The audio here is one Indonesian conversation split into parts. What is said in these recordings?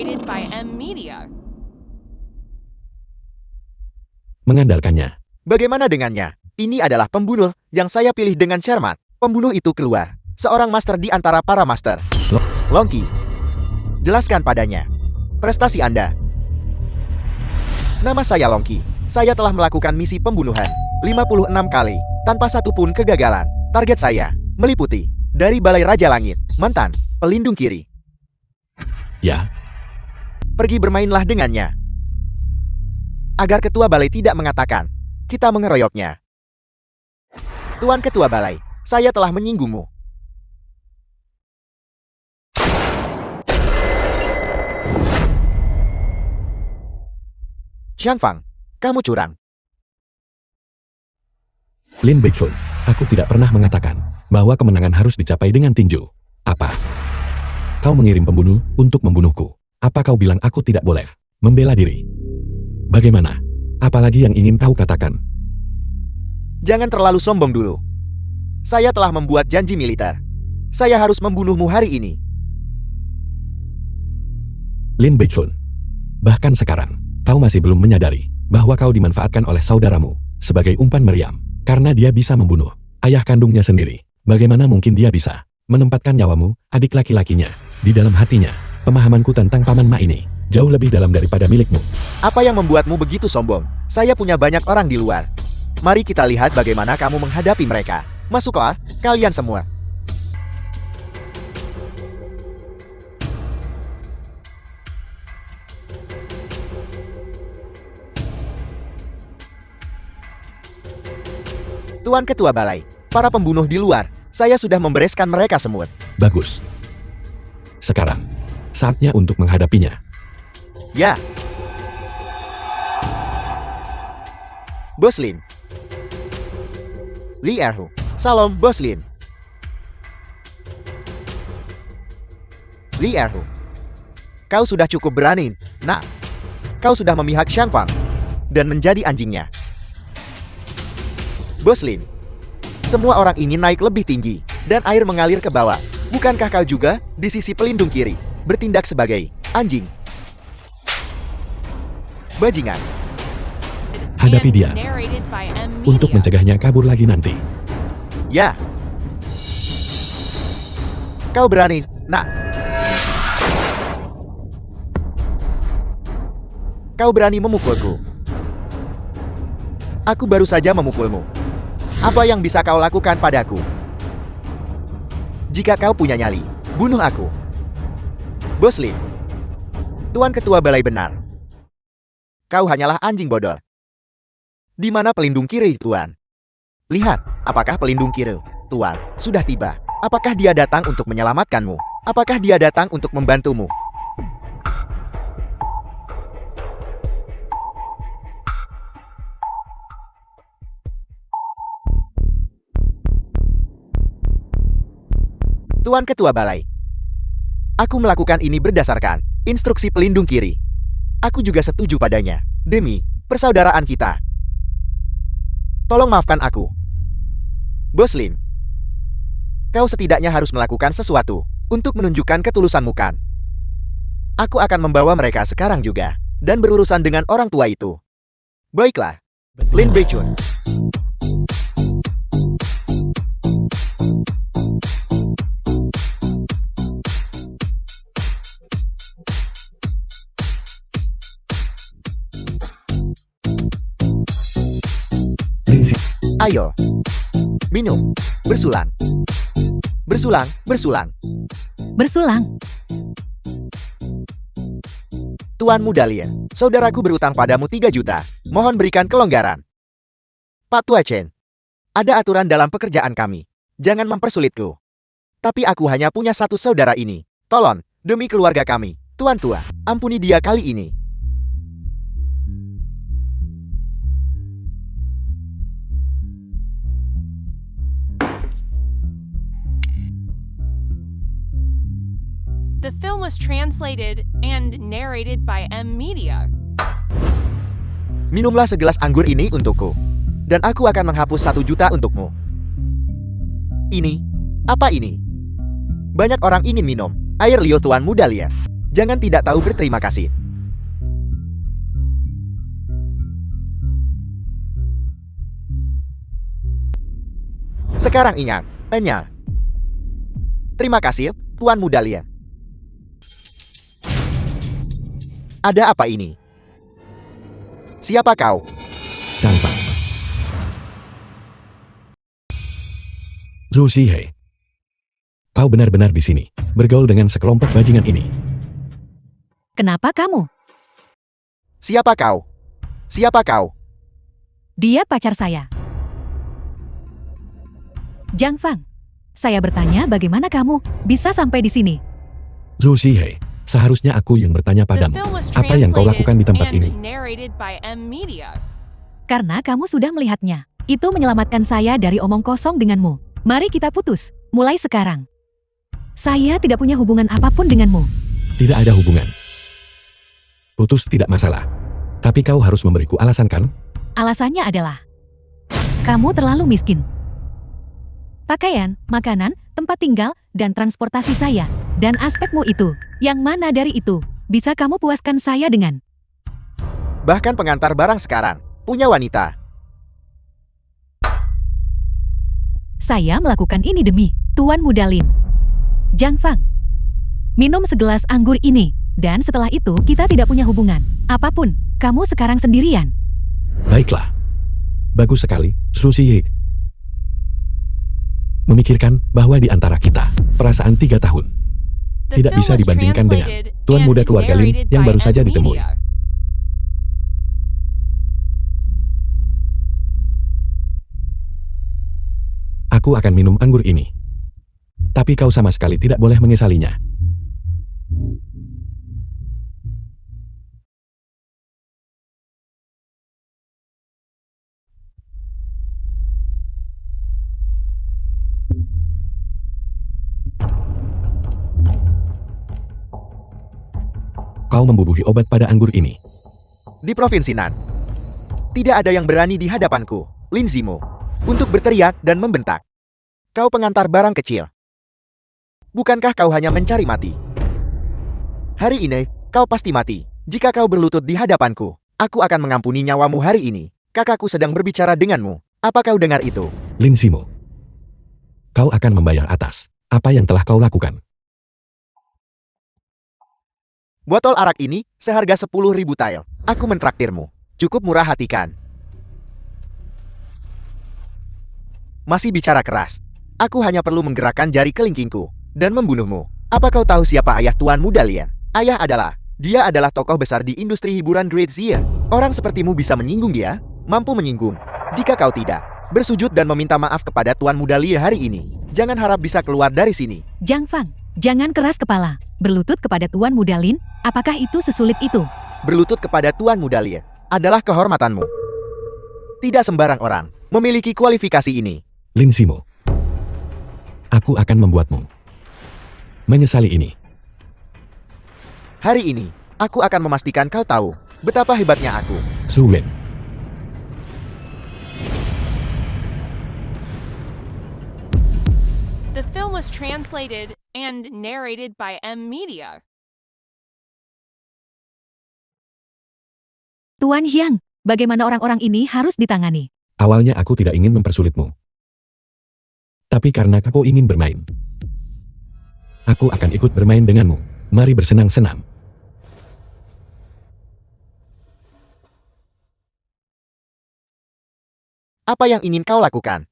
narrated by M Media. Mengandalkannya. Bagaimana dengannya? Ini adalah pembunuh yang saya pilih dengan cermat. Pembunuh itu keluar. Seorang master di antara para master. Longki. Jelaskan padanya. Prestasi Anda. Nama saya Longki. Saya telah melakukan misi pembunuhan 56 kali, tanpa satu pun kegagalan. Target saya meliputi dari Balai Raja Langit, mantan pelindung kiri. Ya, Pergi bermainlah dengannya. Agar ketua balai tidak mengatakan, kita mengeroyoknya. Tuan Ketua Balai, saya telah menyinggungmu. Xiang Fang, kamu curang. Lin Beichun, aku tidak pernah mengatakan bahwa kemenangan harus dicapai dengan tinju. Apa? Kau mengirim pembunuh untuk membunuhku. Apa kau bilang aku tidak boleh membela diri? Bagaimana? Apalagi yang ingin kau katakan? Jangan terlalu sombong dulu. Saya telah membuat janji militer. Saya harus membunuhmu hari ini. Lin Beichun, bahkan sekarang, kau masih belum menyadari bahwa kau dimanfaatkan oleh saudaramu sebagai umpan meriam karena dia bisa membunuh ayah kandungnya sendiri. Bagaimana mungkin dia bisa menempatkan nyawamu, adik laki-lakinya, di dalam hatinya? Pemahamanku tentang Paman Ma ini jauh lebih dalam daripada milikmu. Apa yang membuatmu begitu sombong? Saya punya banyak orang di luar. Mari kita lihat bagaimana kamu menghadapi mereka. Masuklah, kalian semua. Tuan Ketua Balai, para pembunuh di luar, saya sudah membereskan mereka semua. Bagus. Sekarang, saatnya untuk menghadapinya. Ya. Bos Lin. Li Erhu. Salam, Bos Lin. Li Erhu. Kau sudah cukup berani, nak. Kau sudah memihak Xiang Fang dan menjadi anjingnya. Bos Lin. Semua orang ingin naik lebih tinggi dan air mengalir ke bawah. Bukankah kau juga di sisi pelindung kiri bertindak sebagai anjing? Bajingan. Hadapi dia And narrated by M Media. untuk mencegahnya kabur lagi nanti. Ya. Kau berani, nak. Kau berani memukulku. Aku baru saja memukulmu. Apa yang bisa kau lakukan padaku? Jika kau punya nyali, bunuh aku. Bos Lin. Tuan Ketua Balai benar. Kau hanyalah anjing bodoh. Di mana pelindung kiri, Tuan? Lihat, apakah pelindung kiri, Tuan, sudah tiba? Apakah dia datang untuk menyelamatkanmu? Apakah dia datang untuk membantumu? Tuan Ketua Balai, aku melakukan ini berdasarkan instruksi pelindung kiri. Aku juga setuju padanya, demi persaudaraan kita. Tolong maafkan aku. Bos Lin, kau setidaknya harus melakukan sesuatu untuk menunjukkan ketulusanmu kan? Aku akan membawa mereka sekarang juga dan berurusan dengan orang tua itu. Baiklah, Lin Beichun. Ayo, minum, bersulang. Bersulang, bersulang. Bersulang. Tuan Muda Lin, saudaraku berutang padamu 3 juta. Mohon berikan kelonggaran. Pak Tua Chen, ada aturan dalam pekerjaan kami. Jangan mempersulitku. Tapi aku hanya punya satu saudara ini. Tolong, demi keluarga kami. Tuan Tua, ampuni dia kali ini. The film was translated and narrated by M Media. Minumlah segelas anggur ini untukku. Dan aku akan menghapus 1 juta untukmu. Ini? Apa ini? Banyak orang ingin minum air liur Tuan Muda Lian. Jangan tidak tahu berterima kasih. Sekarang ingat, Enya. Terima kasih, Tuan Muda Lien. Ada apa ini? Siapa kau? Zhang Fang. Zhu Zhihe. Kau benar-benar di sini, bergaul dengan sekelompok bajingan ini. Kenapa kamu? Siapa kau? Siapa kau? Dia pacar saya. Zhang Fang. Saya bertanya bagaimana kamu bisa sampai di sini? Zhu Zhihe, seharusnya aku yang bertanya The padamu. film was Apa yang kau translated lakukan di tempat and ini? narrated by M Media. Karena kamu sudah melihatnya. Itu menyelamatkan saya dari omong kosong denganmu. Mari kita putus, mulai sekarang. Saya tidak punya hubungan apapun denganmu. Tidak ada hubungan. Putus tidak masalah. Tapi kau harus memberiku alasan kan? Alasannya adalah, kamu terlalu miskin. Pakaian, makanan, tempat tinggal, dan transportasi saya. Dan aspekmu itu, yang mana dari itu, bisa kamu puaskan saya dengan? Bahkan pengantar barang sekarang punya wanita. Saya melakukan ini demi Tuan Muda Lin. Zhang Fang. Minum segelas anggur ini, dan setelah itu kita tidak punya hubungan. Apapun, kamu sekarang sendirian. Baiklah. Bagus sekali, Zhu Zhihe. Memikirkan bahwa di antara kita, perasaan 3 tahun. The Tidak film bisa was dibandingkan dengan translated Tuan and Muda Keluarga Lin narrated yang by baru saja M ditemui. Media. Aku akan minum anggur ini. Tapi kau sama sekali tidak boleh menyesalinya. Kau membubuhi obat pada anggur ini. Di Provinsi Nan. Tidak ada yang berani di hadapanku, Lin Zimo, untuk berteriak dan membentak. Kau pengantar barang kecil. Bukankah kau hanya mencari mati? Hari ini, kau pasti mati. Jika kau berlutut di hadapanku, aku akan mengampuni nyawamu hari ini. Kakakku sedang berbicara denganmu. Apa kau dengar itu? Lin Zimo. Kau akan membayar atas apa yang telah kau lakukan. Botol arak ini seharga 10.000 tael. Aku mentraktirmu. Cukup murah hati kan? Masih bicara keras. Aku hanya perlu menggerakkan jari kelingkingku dan membunuhmu. Apa kau tahu siapa ayah Tuan Muda Lien? Dia adalah tokoh besar di industri hiburan Great Zia. Orang sepertimu bisa menyinggung dia? Mampu menyinggung. Jika kau tidak, bersujud dan meminta maaf kepada Tuan Muda Lien hari ini. Jangan harap bisa keluar dari sini. Zhang Fang, jangan keras kepala. Berlutut kepada Tuan Muda Lin, apakah itu sesulit itu? Berlutut kepada Tuan Muda Lien adalah kehormatanmu. Tidak sembarang orang memiliki kualifikasi ini. Lin Zimo. Aku akan membuatmu menyesali ini. Hari ini, aku akan memastikan kau tahu betapa hebatnya aku. Su Wen. The film was translated and narrated by M Media. Tuan Jiang, bagaimana orang-orang ini harus ditangani? Awalnya aku tidak ingin mempersulitmu. Tapi karena kau ingin bermain, aku akan ikut bermain denganmu. Mari bersenang-senang. Apa yang ingin kau lakukan?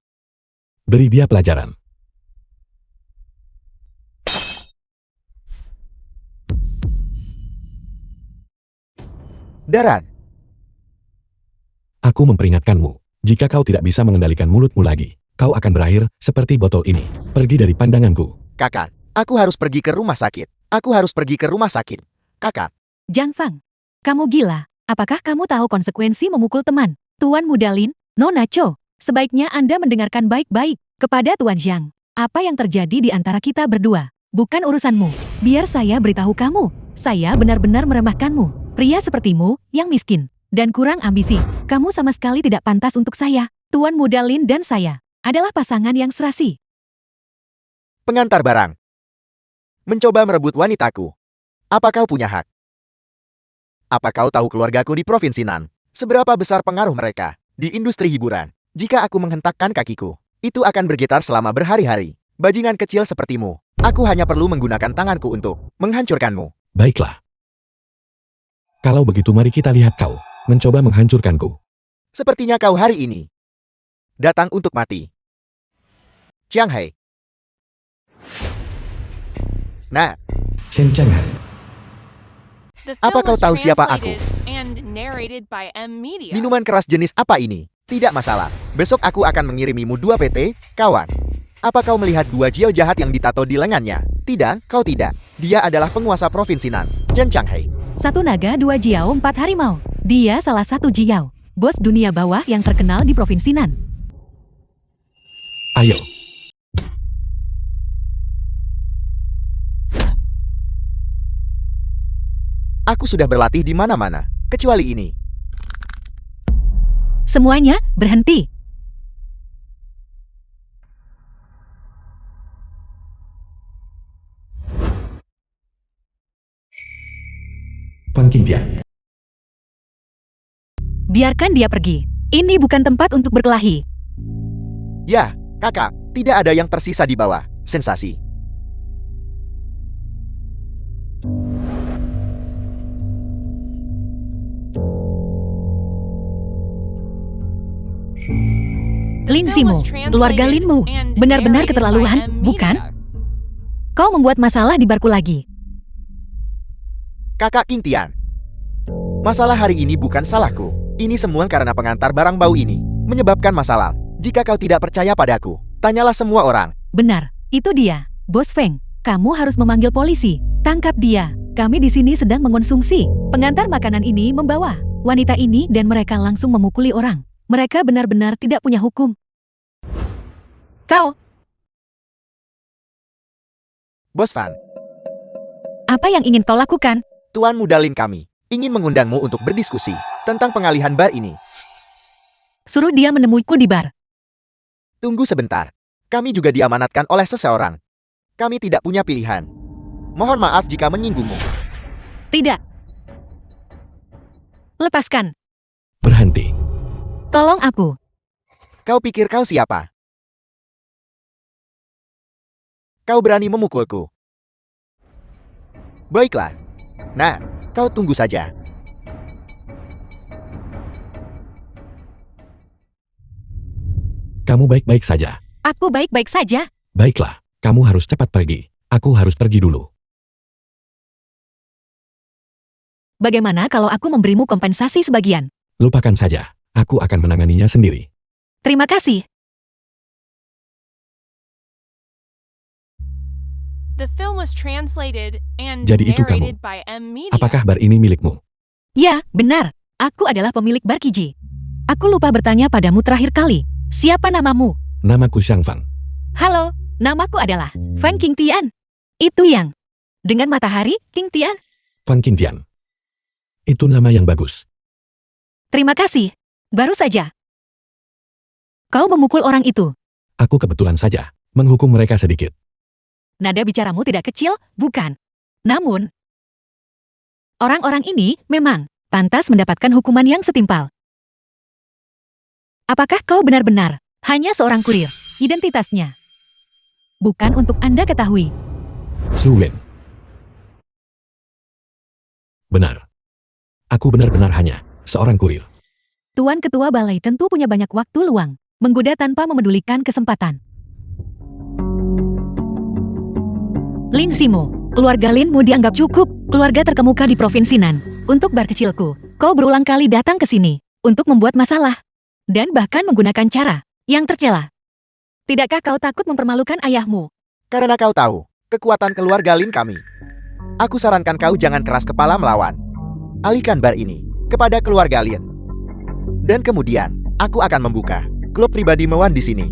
Beri dia pelajaran. Darat. Aku memperingatkanmu, jika kau tidak bisa mengendalikan mulutmu lagi, kau akan berakhir seperti botol ini. Pergi dari pandanganku. Kakak, aku harus pergi ke rumah sakit. Kakak. Zhang Fang, kamu gila. Apakah kamu tahu konsekuensi memukul teman? Tuan Muda Lin, Nona Cho, sebaiknya Anda mendengarkan baik-baik kepada Tuan Jiang. Apa yang terjadi di antara kita berdua? Bukan urusanmu. Biar saya beritahu kamu. Saya benar-benar meremehkanmu. Pria sepertimu, yang miskin dan kurang ambisi. Kamu sama sekali tidak pantas untuk saya. Tuan Muda Lin dan saya adalah pasangan yang serasi. Pengantar barang. Mencoba merebut wanitaku. Apa kau punya hak? Apa kau tahu keluargaku di Provinsi Nan? Seberapa besar pengaruh mereka di industri hiburan? Jika aku menghentakkan kakiku, itu akan bergetar selama berhari-hari. Bajingan kecil sepertimu, aku hanya perlu menggunakan tanganku untuk menghancurkanmu. Baiklah. Kalau begitu mari kita lihat kau mencoba menghancurkanku. Sepertinya kau hari ini datang untuk mati. Chiang Hai. Nah, Chen Changhan. The Apa film kau was tahu siapa aku? translated and narrated by M Media. minuman keras jenis apa ini? Tidak masalah. Besok aku akan mengirimimu 2 PT, kawan. Apa kau melihat 2 jiao jahat yang ditato di lengannya? Tidak, kau tidak. Dia adalah penguasa Provinsi Nan, Chen Changhai. 1 naga 2 jiao 4 harimau. Dia salah satu jiao. Bos dunia bawah yang terkenal di Provinsi Nan. Ayo. Aku sudah berlatih di mana-mana, kecuali ini. Semuanya berhenti. Fan Qingtian. Biarkan dia pergi. Ini bukan tempat untuk berkelahi. Ya, kakak, tidak ada yang tersisa di bawah. Sensasi. Lin The film Simo, was translated keluarga Linmu, and benar-benar narrated by keterlaluan, M bukan? Media. Kau membuat masalah di barku lagi. Kakak Qingtian. Masalah hari ini bukan salahku. Ini semua karena pengantar barang bau ini menyebabkan masalah. Jika kau tidak percaya padaku, tanyalah semua orang. Benar, itu dia. Bos Feng, kamu harus memanggil polisi. Tangkap dia. Kami di sini sedang mengonsumsi. Pengantar makanan ini membawa wanita ini dan mereka langsung memukuli orang. Mereka benar-benar tidak punya hukum. Kau, Bos Fan, apa yang ingin kau lakukan? Tuan Muda Lin kami ingin mengundangmu untuk berdiskusi tentang pengalihan bar ini. Suruh dia menemuiku di bar. Tunggu sebentar. Kami juga diamanatkan oleh seseorang. Kami tidak punya pilihan. Mohon maaf jika menyinggungmu. Tidak. Lepaskan. Berhenti. Tolong aku. Kau pikir kau siapa? Kau berani memukulku? Baiklah. Nah, kau tunggu saja. Kamu baik-baik saja. Aku baik-baik saja. Baiklah, kamu harus cepat pergi. Aku harus pergi dulu. Bagaimana kalau aku memberimu kompensasi sebagian? Lupakan saja. Aku akan menanganinya sendiri. Terima kasih. The film was translated and Jadi itu kamu. narrated by M Media. Apakah bar ini milikmu? Ya, benar. Aku adalah pemilik bar Kiji. Aku lupa bertanya padamu terakhir kali. Siapa namamu? Namaku Xiang Fan. Halo, namaku adalah Fan Qingtian. Itu yang dengan matahari, Qingtian. Fan Qingtian. Itu nama yang bagus. Terima kasih. Baru saja. Kau memukul orang itu. Aku kebetulan saja menghukum mereka sedikit. Nada bicaramu tidak kecil, bukan? Namun, orang-orang ini memang pantas mendapatkan hukuman yang setimpal. Apakah kau benar-benar hanya seorang kurir? Identitasnya bukan untuk Anda ketahui. Su Wen. Benar. Aku benar-benar hanya seorang kurir. Tuan Ketua Balai tentu punya banyak waktu luang, menggoda tanpa memedulikan kesempatan. Lin Simo, keluarga Linmu dianggap cukup keluarga terkemuka di Provinsi Nan. Untuk bar kecilku, kau berulang kali datang ke sini untuk membuat masalah. Dan bahkan menggunakan cara yang tercela. Tidakkah kau takut mempermalukan ayahmu? Karena kau tahu kekuatan keluarga Lin kami. Aku sarankan kau jangan keras kepala melawan. Alihkan bar ini kepada keluarga Lin. Dan kemudian, aku akan membuka klub pribadi Mewan di sini.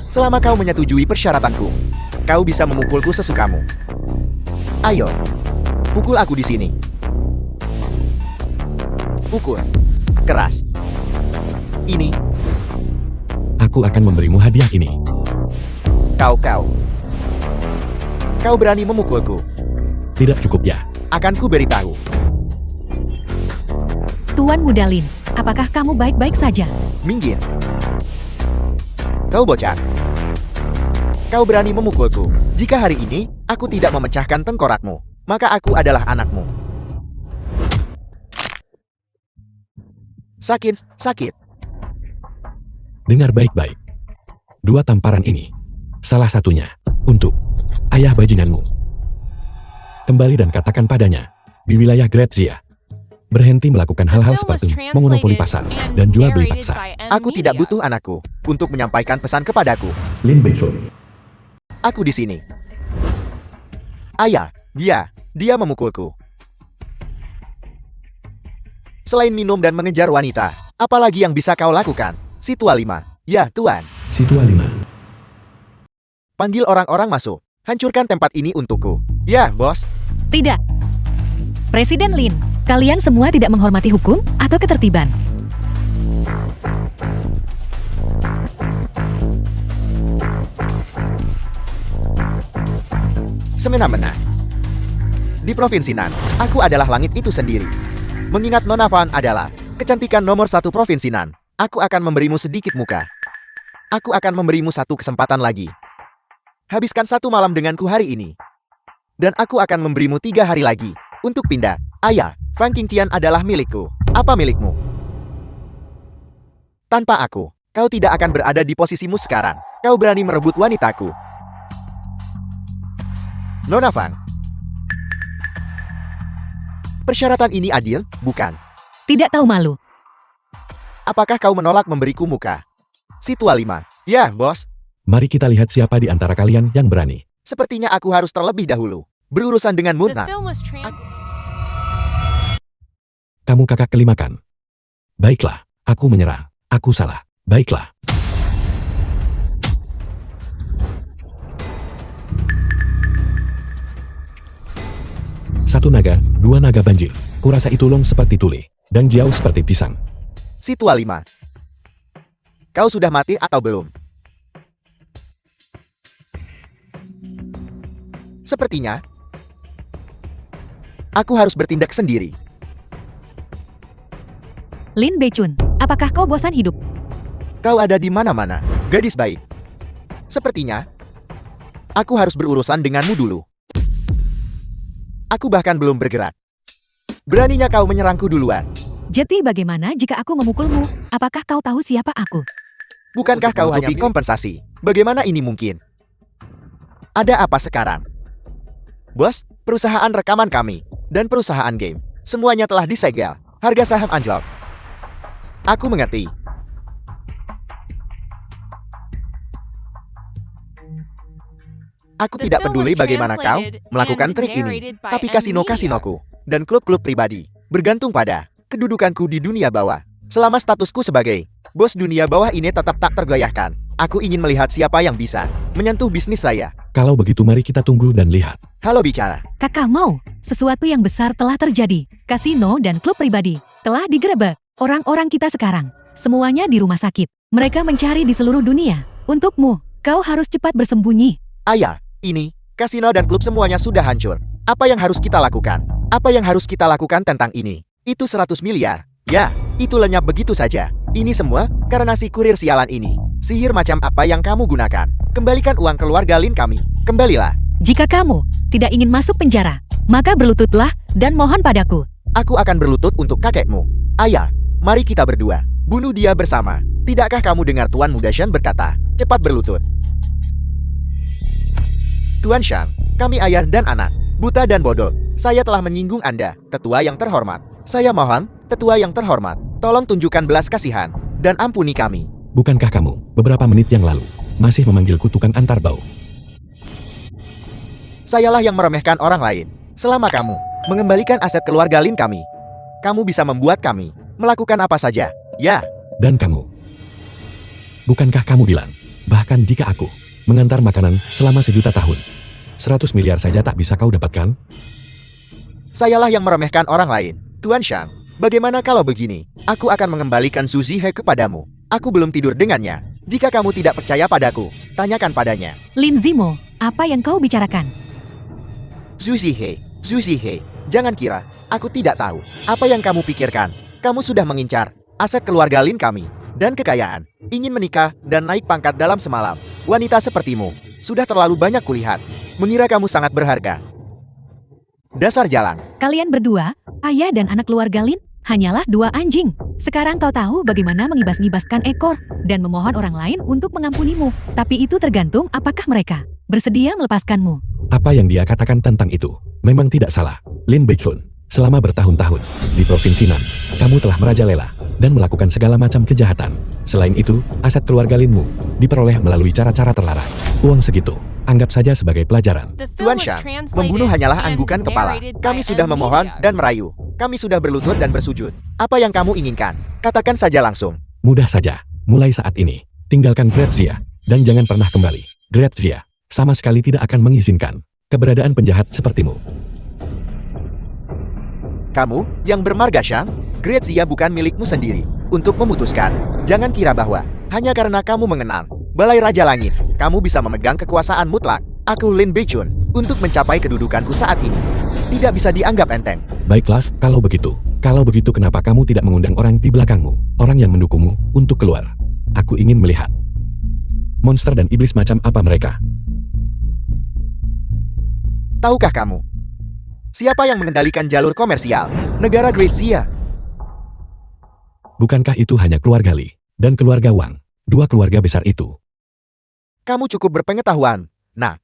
Selama kau menyetujui persyaratanku, kau bisa memukulku sesukamu. Ayo, pukul aku di sini. Pukul. Keras. Ini, Aku akan memberimu hadiah ini. kau. Kau berani memukulku. Tidak cukup ya? Akan ku beritahu. Tuan Muda Lin, apakah kamu baik-baik saja? Minggir. Kau bocah. Kau berani memukulku. Jika hari ini, aku tidak memecahkan tengkorakmu, maka aku adalah anakmu. Sakit, sakit. Dengar baik-baik. 2 tamparan ini. Salah satunya, untuk ayah bajinganmu. Kembali dan katakan padanya, di wilayah Grazia, berhenti melakukan hal-hal seperti memonopoli pasar dan jual beli paksa. Aku tidak butuh anakku untuk menyampaikan pesan kepadaku. Lin Beichun. Aku di sini. Ayah, dia memukulku. Selain minum dan mengejar wanita, apalagi yang bisa kau lakukan? Si tua 5. Ya, Tuan. Si tua 5. Panggil orang-orang masuk. Hancurkan tempat ini untukku. Ya, bos. Tidak. Presiden Lin, kalian semua tidak menghormati hukum atau ketertiban. Semena-mena. Di Provinsi Nan, aku adalah langit itu sendiri. Mengingat Nona Van adalah kecantikan nomor 1 Provinsi Nan, aku akan memberimu sedikit muka. Aku akan memberimu 1 kesempatan lagi. Habiskan 1 malam denganku hari ini. Dan aku akan memberimu 3 hari lagi untuk pindah. Ayah, Fan Qingtian adalah milikku. Apa milikmu? Tanpa aku, kau tidak akan berada di posisimu sekarang. Kau berani merebut wanitaku. Nona Fang. Persyaratan ini adil, bukan? Tidak tahu malu. Apakah kau menolak memberiku muka? Si tua 5. Ya, bos. Mari kita lihat siapa di antara kalian yang berani. Sepertinya aku harus terlebih dahulu berurusan dengan The Mutna. film was trans- Kamu kakak kelima kan? Baiklah, aku menyerah. Aku salah. Baiklah. Satu naga, 2 naga banjir. Kurasa itu long seperti tuli, dan jauh seperti pisang. Si tua 5. Kau sudah mati atau belum? Sepertinya aku harus bertindak sendiri. Lin Beichun, apakah kau bosan hidup? Kau ada di mana-mana, gadis baik. Sepertinya aku harus berurusan denganmu dulu. Aku bahkan belum bergerak. Beraninya kau menyerangku duluan. Jadi bagaimana jika aku memukulmu? Apakah kau tahu siapa aku? Bukankah kau hanya kompensasi? Bagaimana ini mungkin? Ada apa sekarang? Bos, perusahaan rekaman kami, dan perusahaan game, semuanya telah disegel. Harga saham anjlok. Aku mengerti. Aku tidak peduli bagaimana kau melakukan trik ini, tapi kasino-kasinoku dan klub-klub pribadi bergantung pada kedudukanku di dunia bawah. Selama statusku sebagai bos dunia bawah ini tetap tak tergoyahkan, aku ingin melihat siapa yang bisa menyentuh bisnis saya. Kalau begitu mari kita tunggu dan lihat. Halo bicara. Kakak mau, sesuatu yang besar telah terjadi. Kasino dan klub pribadi telah digerebek. Orang-orang kita sekarang, semuanya di rumah sakit. Mereka mencari di seluruh dunia. Untukmu, kau harus cepat bersembunyi. Ayah, ini, kasino dan klub semuanya sudah hancur. Apa yang harus kita lakukan? Apa yang harus kita lakukan tentang ini? Itu 100 miliar. Ya, itu lenyap begitu saja. Ini semua karena si kurir sialan ini. Sihir macam apa yang kamu gunakan? Kembalikan uang keluarga Lin kami. Kembalilah. Jika kamu tidak ingin masuk penjara, maka berlututlah dan mohon padaku. Aku akan berlutut untuk kakekmu. Ayah, mari kita berdua bunuh dia bersama. Tidakkah kamu dengar Tuan Muda Shan berkata, cepat berlutut. Tuan Shan, kami ayah dan anak, buta dan bodoh. Saya telah menyinggung Anda, tetua yang terhormat. Saya mohon, tetua yang terhormat, tolong tunjukkan belas kasihan dan ampuni kami. Bukankah kamu, beberapa menit yang lalu, masih memanggilku tukang antar bau? Sayalah yang meremehkan orang lain. Selama kamu mengembalikan aset keluarga Lin kami, kamu bisa membuat kami melakukan apa saja. Ya. Dan kamu? Bukankah kamu bilang, bahkan jika aku mengantar makanan selama 1.000.000 tahun, 100 miliar saja tak bisa kau dapatkan? Sayalah yang meremehkan orang lain. Tuan Shang, bagaimana kalau begini? Aku akan mengembalikan Suzy He kepadamu. Aku belum tidur dengannya. Jika kamu tidak percaya padaku, tanyakan padanya. Lin Zimo, apa yang kau bicarakan? Suzy He, Zhu Zihe, jangan kira aku tidak tahu apa yang kamu pikirkan. Kamu sudah mengincar aset keluarga Lin kami dan kekayaan, ingin menikah dan naik pangkat dalam semalam. Wanita sepertimu sudah terlalu banyak kulihat, mengira kamu sangat berharga. Dasar jalan. Kalian berdua, ayah dan anak keluarga Lin, hanyalah dua anjing. Sekarang kau tahu bagaimana mengibas-ngibaskan ekor dan memohon orang lain untuk mengampunimu. Tapi itu tergantung apakah mereka bersedia melepaskanmu. Apa yang dia katakan tentang itu memang tidak salah. Lin Beichun, selama bertahun-tahun di Provinsi Nan, kamu telah merajalela dan melakukan segala macam kejahatan. Selain itu, aset keluarga Linmu diperoleh melalui cara-cara terlarang. Uang segitu, anggap saja sebagai pelajaran. The Tuan film was Shang, translated membunuh hanyalah and anggukan kepala. narrated Kami by sudah M. memohon Media. dan merayu. Kami sudah berlutut dan bersujud. Apa yang kamu inginkan? Katakan saja langsung. Mudah saja, mulai saat ini, tinggalkan Great Xia dan jangan pernah kembali. Great Xia sama sekali tidak akan mengizinkan keberadaan penjahat sepertimu. Kamu yang bermarga Shang, Great Xia bukan milikmu sendiri. Untuk memutuskan, jangan kira bahwa hanya karena kamu mengenal Balai Raja Langit, kamu bisa memegang kekuasaan mutlak. Aku Lin Beichun untuk mencapai kedudukanku saat ini. Tidak bisa dianggap enteng. Baiklah, kalau begitu. Kalau begitu kenapa kamu tidak mengundang orang di belakangmu, orang yang mendukungmu, untuk keluar? Aku ingin melihat. Monster dan iblis macam apa mereka? Tahukah kamu? Siapa yang mengendalikan jalur komersial negara Great Xia? Bukankah itu hanya keluarga Li dan keluarga Wang, dua keluarga besar itu? Kamu cukup berpengetahuan. Nah,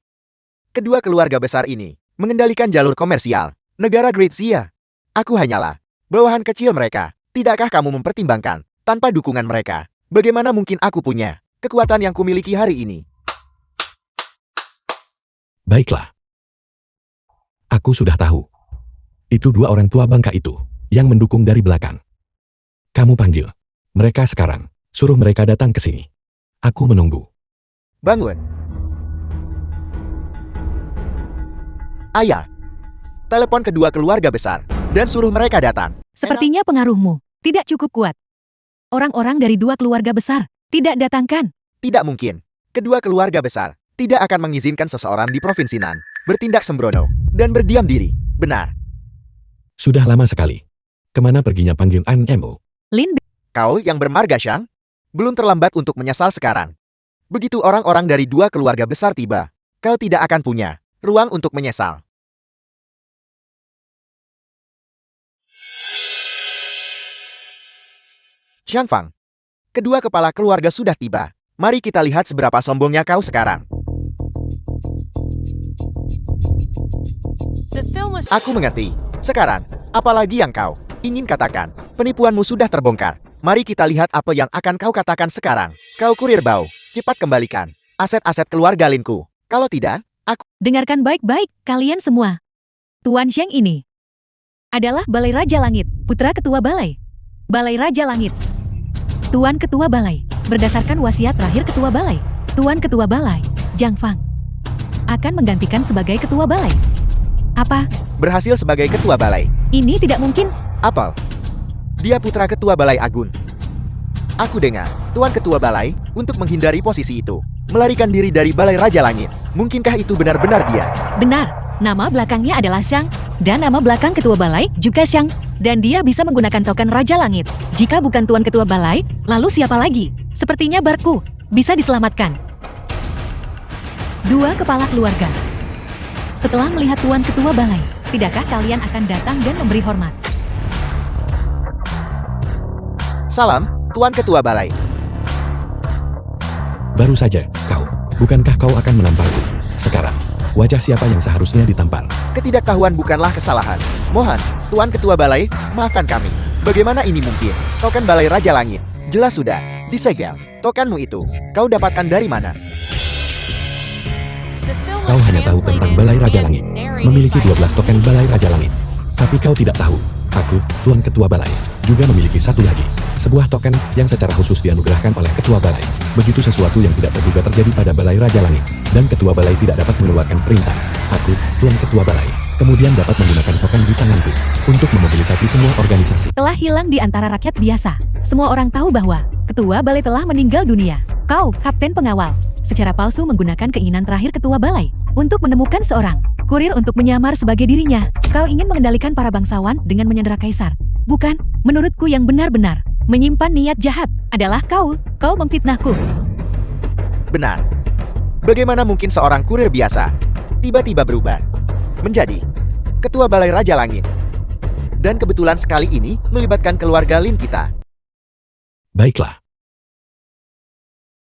kedua keluarga besar ini mengendalikan jalur komersial negara Great Xia. Aku hanyalah bawahan kecil mereka. Tidakkah kamu mempertimbangkan, tanpa dukungan mereka, bagaimana mungkin aku punya kekuatan yang kumiliki hari ini? Baiklah. Aku sudah tahu. Itu dua orang tua bangka itu yang mendukung dari belakang. Kamu panggil mereka sekarang. Suruh mereka datang ke sini. Aku menunggu. Bangun. Ayah, telepon kedua keluarga besar dan suruh mereka datang. Sepertinya pengaruhmu tidak cukup kuat. Orang-orang dari dua keluarga besar tidak datangkan. Tidak mungkin. Kedua keluarga besar tidak akan mengizinkan seseorang di Provinsi Nan bertindak sembrono dan berdiam diri. Benar. Sudah lama sekali. Kemana perginya panggil Anmo? Lin Kau yang bermarga Shang, belum terlambat untuk menyesal sekarang. Begitu orang-orang dari dua keluarga besar tiba, kau tidak akan punya ruang untuk menyesal. Xiang Fang, kedua kepala keluarga sudah tiba. Mari kita lihat seberapa sombongnya kau sekarang. The film was Aku mengerti. Sekarang, apalagi yang kau ingin katakan? Penipuanmu sudah terbongkar. Mari kita lihat apa yang akan kau katakan sekarang. Kau kurir bau, cepat kembalikan aset-aset keluarga Linku. Kalau tidak, aku... dengarkan baik-baik, kalian semua. Tuan Sheng ini adalah Balai Raja Langit, putra ketua Balai. Balai Raja Langit. Tuan Ketua Balai, berdasarkan wasiat terakhir Ketua Balai, Tuan Ketua Balai, Jiang Fang, akan menggantikan sebagai Ketua Balai. Apa? berhasil sebagai ketua balai. Ini tidak mungkin. Apel. Dia putra ketua balai Agun. Aku dengar, Tuan Ketua Balai, untuk menghindari posisi itu, melarikan diri dari Balai Raja Langit. Mungkinkah itu benar-benar dia? Benar, nama belakangnya adalah Xiang, dan nama belakang Ketua Balai juga Xiang. Dan dia bisa menggunakan token Raja Langit. Jika bukan Tuan Ketua Balai, lalu siapa lagi? Sepertinya Barku bisa diselamatkan. Dua kepala keluarga. Setelah melihat Tuan Ketua Balai, tidakkah kalian akan datang dan memberi hormat? Salam, Tuan Ketua Balai. Baru saja, kau. Bukankah kau akan menamparku? Sekarang, wajah siapa yang seharusnya ditampar? Ketidaktahuan bukanlah kesalahan. Mohon, Tuan Ketua Balai, maafkan kami. Bagaimana ini mungkin? Token Balai Raja Langit. Jelas sudah, disegel. Tokenmu itu, kau dapatkan dari mana? Kau hanya tahu tentang Balai Raja Langit, memiliki 12 token Balai Raja Langit. Tapi kau tidak tahu, aku, Tuan Ketua Balai, juga memiliki satu lagi. Sebuah token yang secara khusus dianugerahkan oleh Ketua Balai. Begitu sesuatu yang tidak terduga terjadi pada Balai Raja Langit, dan Ketua Balai tidak dapat mengeluarkan perintah. Aku, Tuan Ketua Balai, kemudian dapat menggunakan token di tanganku untuk memobilisasi semua organisasi. Telah hilang di antara rakyat biasa. Semua orang tahu bahwa Ketua Balai telah meninggal dunia. Kau, Kapten Pengawal, secara palsu menggunakan keinginan terakhir Ketua Balai untuk menemukan seorang Kurir untuk menyamar sebagai dirinya. Kau ingin mengendalikan para bangsawan dengan menyandera kaisar. Bukan, menurutku yang benar-benar menyimpan niat jahat adalah kau. Kau memfitnahku. Benar. Bagaimana mungkin seorang kurir biasa tiba-tiba berubah menjadi Ketua Balai Raja Langit? Dan kebetulan sekali ini melibatkan keluarga Lin kita. Baiklah.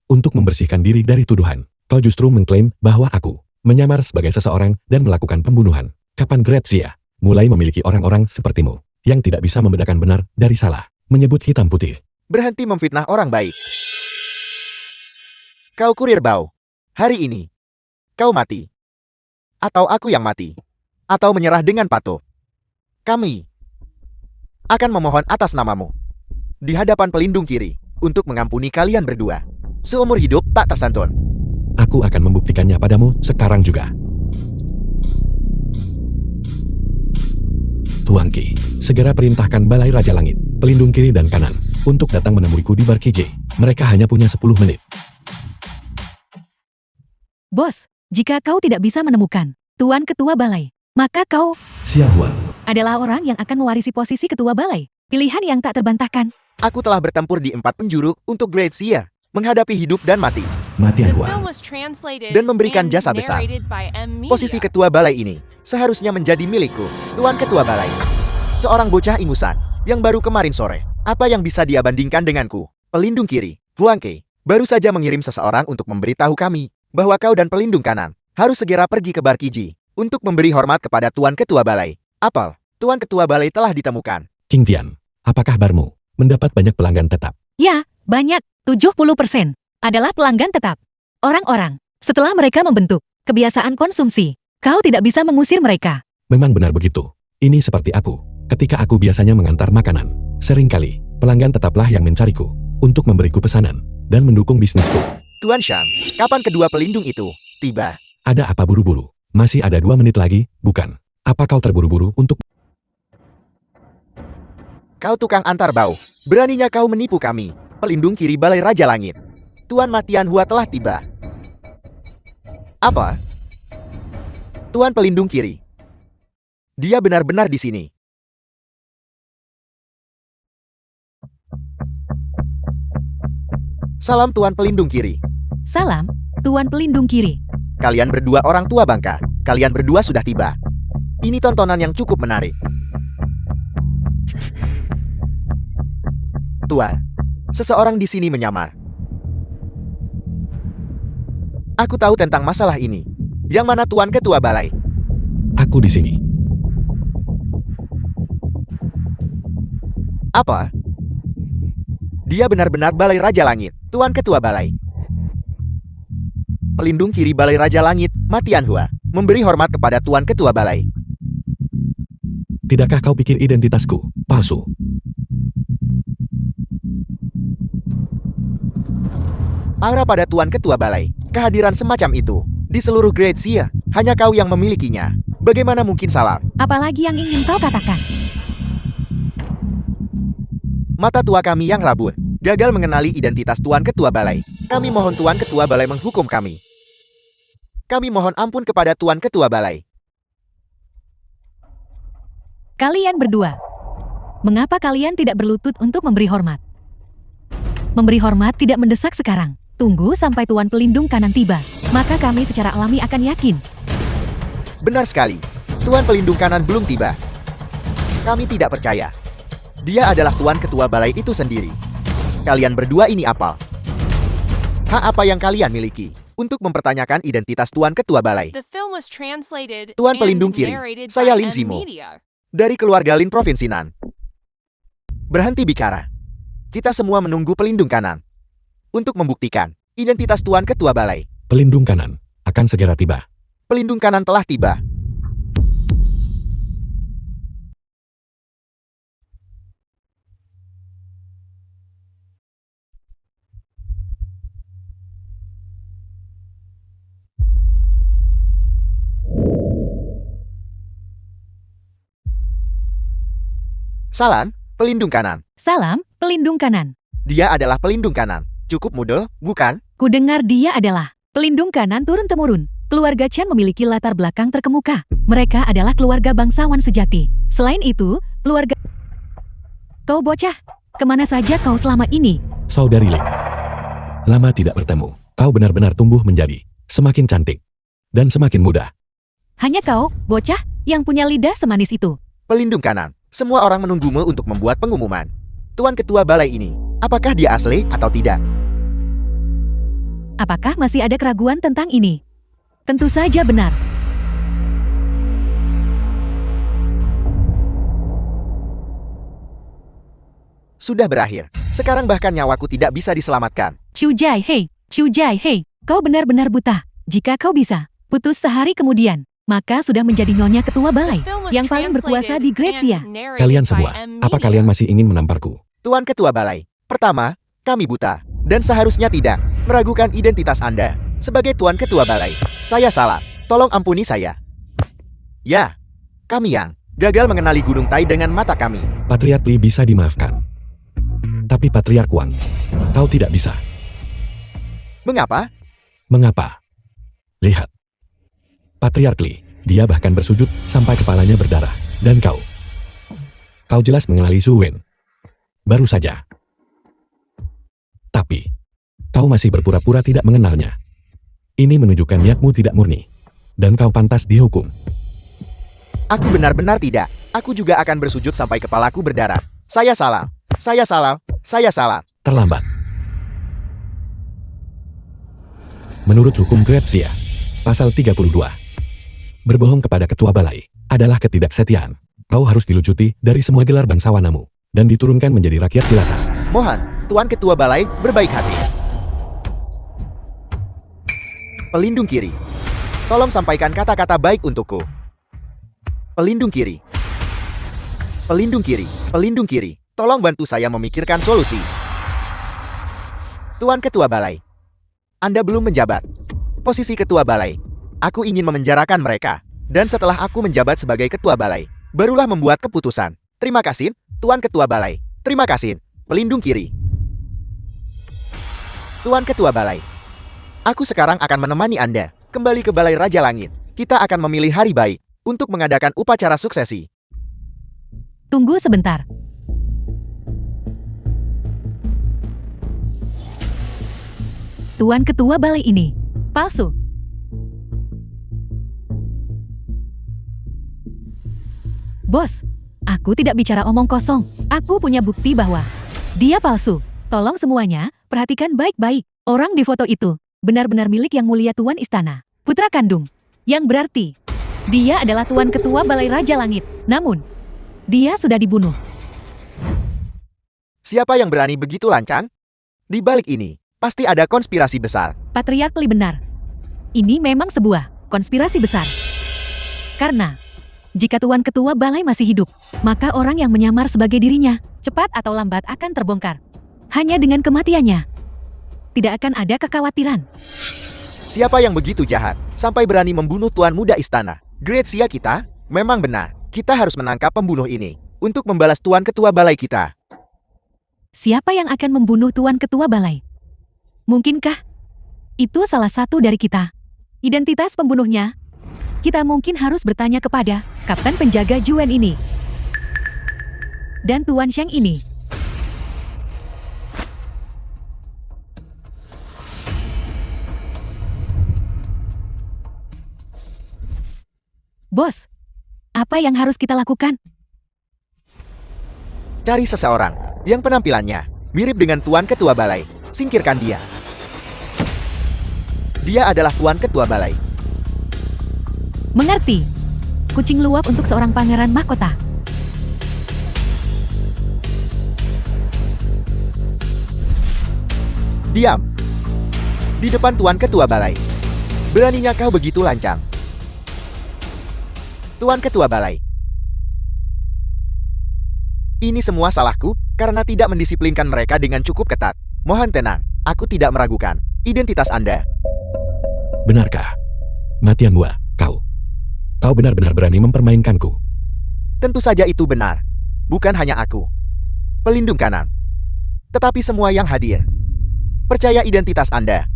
Untuk membersihkan diri dari tuduhan, kau justru mengklaim bahwa aku menyamar sebagai seseorang dan melakukan pembunuhan. Kapan Grazia mulai memiliki orang-orang sepertimu yang tidak bisa membedakan benar dari salah, menyebut hitam putih? Berhenti memfitnah orang baik. Kau kurir bau. Hari ini, kau mati. Atau aku yang mati. Atau menyerah dengan patuh. Kami akan memohon atas namamu di hadapan pelindung kiri untuk mengampuni kalian berdua. Seumur hidup tak tersantun. Aku akan membuktikannya padamu sekarang juga. Tuan Qi, segera perintahkan Balai Raja Langit, pelindung kiri dan kanan, untuk datang menemuiku di Bar KJ. Mereka hanya punya 10 menit. Bos, jika kau tidak bisa menemukan Tuan Ketua Balai, maka kau Siap, Tuan. adalah orang yang akan mewarisi posisi Ketua Balai. Pilihan yang tak terbantahkan. Aku telah bertempur di 4 penjuru untuk Grazia, menghadapi hidup dan mati. Matian, The Tuan. film was translated Dan memberikan and jasa besar. narrated by M. Media. Posisi Ketua Balai ini seharusnya menjadi milikku, Tuan Ketua Balai. Seorang bocah ingusan yang baru kemarin sore. Apa yang bisa dia bandingkan denganku? Pelindung kiri, Huang Kei, baru saja mengirim seseorang untuk memberitahu kami bahwa kau dan pelindung kanan harus segera pergi ke Bar Kiji untuk memberi hormat kepada Tuan Ketua Balai. Apel, Tuan Ketua Balai telah ditemukan. King Tian, apakah barmu mendapat banyak pelanggan tetap? Ya, banyak. 70% adalah pelanggan tetap. Orang-orang, setelah mereka membentuk kebiasaan konsumsi, kau tidak bisa mengusir mereka. Memang benar begitu. Ini seperti aku. Ketika aku biasanya mengantar makanan, seringkali pelanggan tetaplah yang mencariku untuk memberiku pesanan dan mendukung bisnisku. Tuan Shang, kapan kedua pelindung itu tiba? Ada apa buru-buru? Masih ada 2 menit lagi, bukan? Apa kau terburu-buru untuk... Kau tukang antar bau. Beraninya kau menipu kami. Pelindung kiri Balai Raja Langit. Tuan Matian Hua telah tiba. Apa? Tuan pelindung kiri. Dia benar-benar di sini. Salam Tuan pelindung kiri. Salam, Tuan Pelindung Kiri. Kalian berdua orang tua bangka. Kalian berdua sudah tiba. Ini tontonan yang cukup menarik. Tuan, seseorang di sini menyamar. Aku tahu tentang masalah ini. Yang mana Tuan Ketua Balai? Aku di sini. Apa? Dia benar-benar Balai Raja Langit, Tuan Ketua Balai. Pelindung kiri Balai Raja Langit, Matian Hua, memberi hormat kepada Tuan Ketua Balai. Tidakkah kau pikir identitasku palsu? Aura pada Tuan Ketua Balai, kehadiran semacam itu di seluruh Grazia, hanya kau yang memilikinya. Bagaimana mungkin salah? Apalagi yang ingin kau katakan? Mata tua kami yang rabun, gagal mengenali identitas Tuan Ketua Balai. Kami mohon Tuan Ketua Balai menghukum kami. Kami mohon ampun kepada Tuan Ketua Balai. Kalian berdua, mengapa kalian tidak berlutut untuk memberi hormat? Memberi hormat tidak mendesak sekarang. Tunggu sampai Tuan Pelindung Kanan tiba, maka kami secara alami akan yakin. Benar sekali, Tuan Pelindung Kanan belum tiba. Kami tidak percaya. Dia adalah Tuan Ketua Balai itu sendiri. Kalian berdua ini apa? Hak apa yang kalian miliki untuk mempertanyakan identitas Tuan Ketua Balai? The film was translated Tuan and Pelindung Kiri, narrated saya by Lin M. Zimo. Media. Dari keluarga Lin Provinsi Nan. Berhenti bicara. Kita semua menunggu Pelindung Kanan untuk membuktikan identitas Tuan Ketua Balai. Pelindung kanan akan segera tiba. Pelindung Kanan telah tiba. Salam, Pelindung Kanan. Salam, Pelindung Kanan. Dia adalah Pelindung Kanan. Cukup muda, bukan? Kudengar dia adalah pelindung kanan turun-temurun. Keluarga Chen memiliki latar belakang terkemuka. Mereka adalah keluarga bangsawan sejati. Selain itu, keluarga... Kau bocah, kemana saja kau selama ini? Saudari Ling. Lama tidak bertemu. Kau benar-benar tumbuh menjadi semakin cantik dan semakin muda. Hanya kau, bocah, yang punya lidah semanis itu. Pelindung kanan. Semua orang menunggumu untuk membuat pengumuman. Tuan Ketua Balai ini, apakah dia asli atau tidak? Apakah masih ada keraguan tentang ini? Tentu saja benar. Sudah berakhir. Sekarang bahkan nyawaku tidak bisa diselamatkan. Chu Jai Hei, kau benar-benar buta. Jika kau bisa putus sehari kemudian, maka sudah menjadi nyonya ketua balai yang paling berkuasa di Grazia. Kalian semua, apa kalian masih ingin menamparku? Tuan Ketua Balai, pertama, kami buta. Dan seharusnya tidak meragukan identitas Anda. Sebagai Tuan Ketua Balai, saya salah. Tolong ampuni saya. Ya, kami yang gagal mengenali Gunung Tai dengan mata kami. Patriark Li bisa dimaafkan. Tapi Patriark Wang, kau tidak bisa. Mengapa? Mengapa? Lihat. Patriark Li, dia bahkan bersujud sampai kepalanya berdarah. Dan kau jelas mengenali Zhu Wen. Baru saja. Tapi, kau masih berpura-pura tidak mengenalnya. Ini menunjukkan niatmu tidak murni. Dan kau pantas dihukum. Aku benar-benar tidak. Aku juga akan bersujud sampai kepalaku berdarah. Saya salah. Saya salah. Saya salah. Terlambat. Menurut hukum Grazia, pasal 32, berbohong kepada ketua balai adalah ketidaksetiaan. Kau harus dilucuti dari semua gelar bangsawanamu dan diturunkan menjadi rakyat jelata. Mohon, Tuan Ketua Balai berbaik hati. Pelindung kiri. Tolong sampaikan kata-kata baik untukku. Pelindung kiri. Pelindung kiri. Pelindung kiri. Tolong bantu saya memikirkan solusi. Tuan Ketua Balai, Anda belum menjabat posisi Ketua Balai. Aku ingin memenjarakan mereka. Dan setelah aku menjabat sebagai Ketua Balai, barulah membuat keputusan. Terima kasih, Tuan Ketua Balai. Terima kasih, pelindung kiri. Tuan Ketua Balai, aku sekarang akan menemani Anda kembali ke Balai Raja Langit. Kita akan memilih hari baik untuk mengadakan upacara suksesi. Tunggu sebentar. Tuan Ketua Balai ini palsu. Bos, aku tidak bicara omong kosong. Aku punya bukti bahwa dia palsu. Tolong semuanya, perhatikan baik-baik. Orang di foto itu benar-benar milik Yang Mulia Tuan Istana, putra kandung. Yang berarti, dia adalah Tuan Ketua Balai Raja Langit. Namun, dia sudah dibunuh. Siapa yang berani begitu lancang? Di balik ini, pasti ada konspirasi besar. Patriark Li benar. Ini memang sebuah konspirasi besar. Karena, jika Tuan Ketua Balai masih hidup, maka orang yang menyamar sebagai dirinya, cepat atau lambat akan terbongkar. Hanya dengan kematiannya, tidak akan ada kekhawatiran. Siapa yang begitu jahat, sampai berani membunuh Tuan Muda Istana? Grazia kita, memang benar. Kita harus menangkap pembunuh ini, untuk membalas Tuan Ketua Balai kita. Siapa yang akan membunuh Tuan Ketua Balai? Mungkinkah itu salah satu dari kita? Identitas pembunuhnya? Kita mungkin harus bertanya kepada Kapten Penjaga Juen ini. Dan Tuan Sheng ini. Bos, apa yang harus kita lakukan? Cari seseorang yang penampilannya mirip dengan Tuan Ketua Balai. Singkirkan dia. Dia adalah Tuan Ketua Balai. Mengerti. Kucing luwak untuk seorang pangeran mahkota. Diam. Di depan Tuan Ketua Balai. Beraninya kau begitu lancang. Tuan Ketua Balai. Ini semua salahku karena tidak mendisiplinkan mereka dengan cukup ketat. Mohon tenang, aku tidak meragukan identitas Anda. Benarkah? Matian Hua, kau benar-benar berani mempermainkanku. Tentu saja itu benar. Bukan hanya aku, pelindung kanan, tetapi semua yang hadir. Percaya identitas Anda.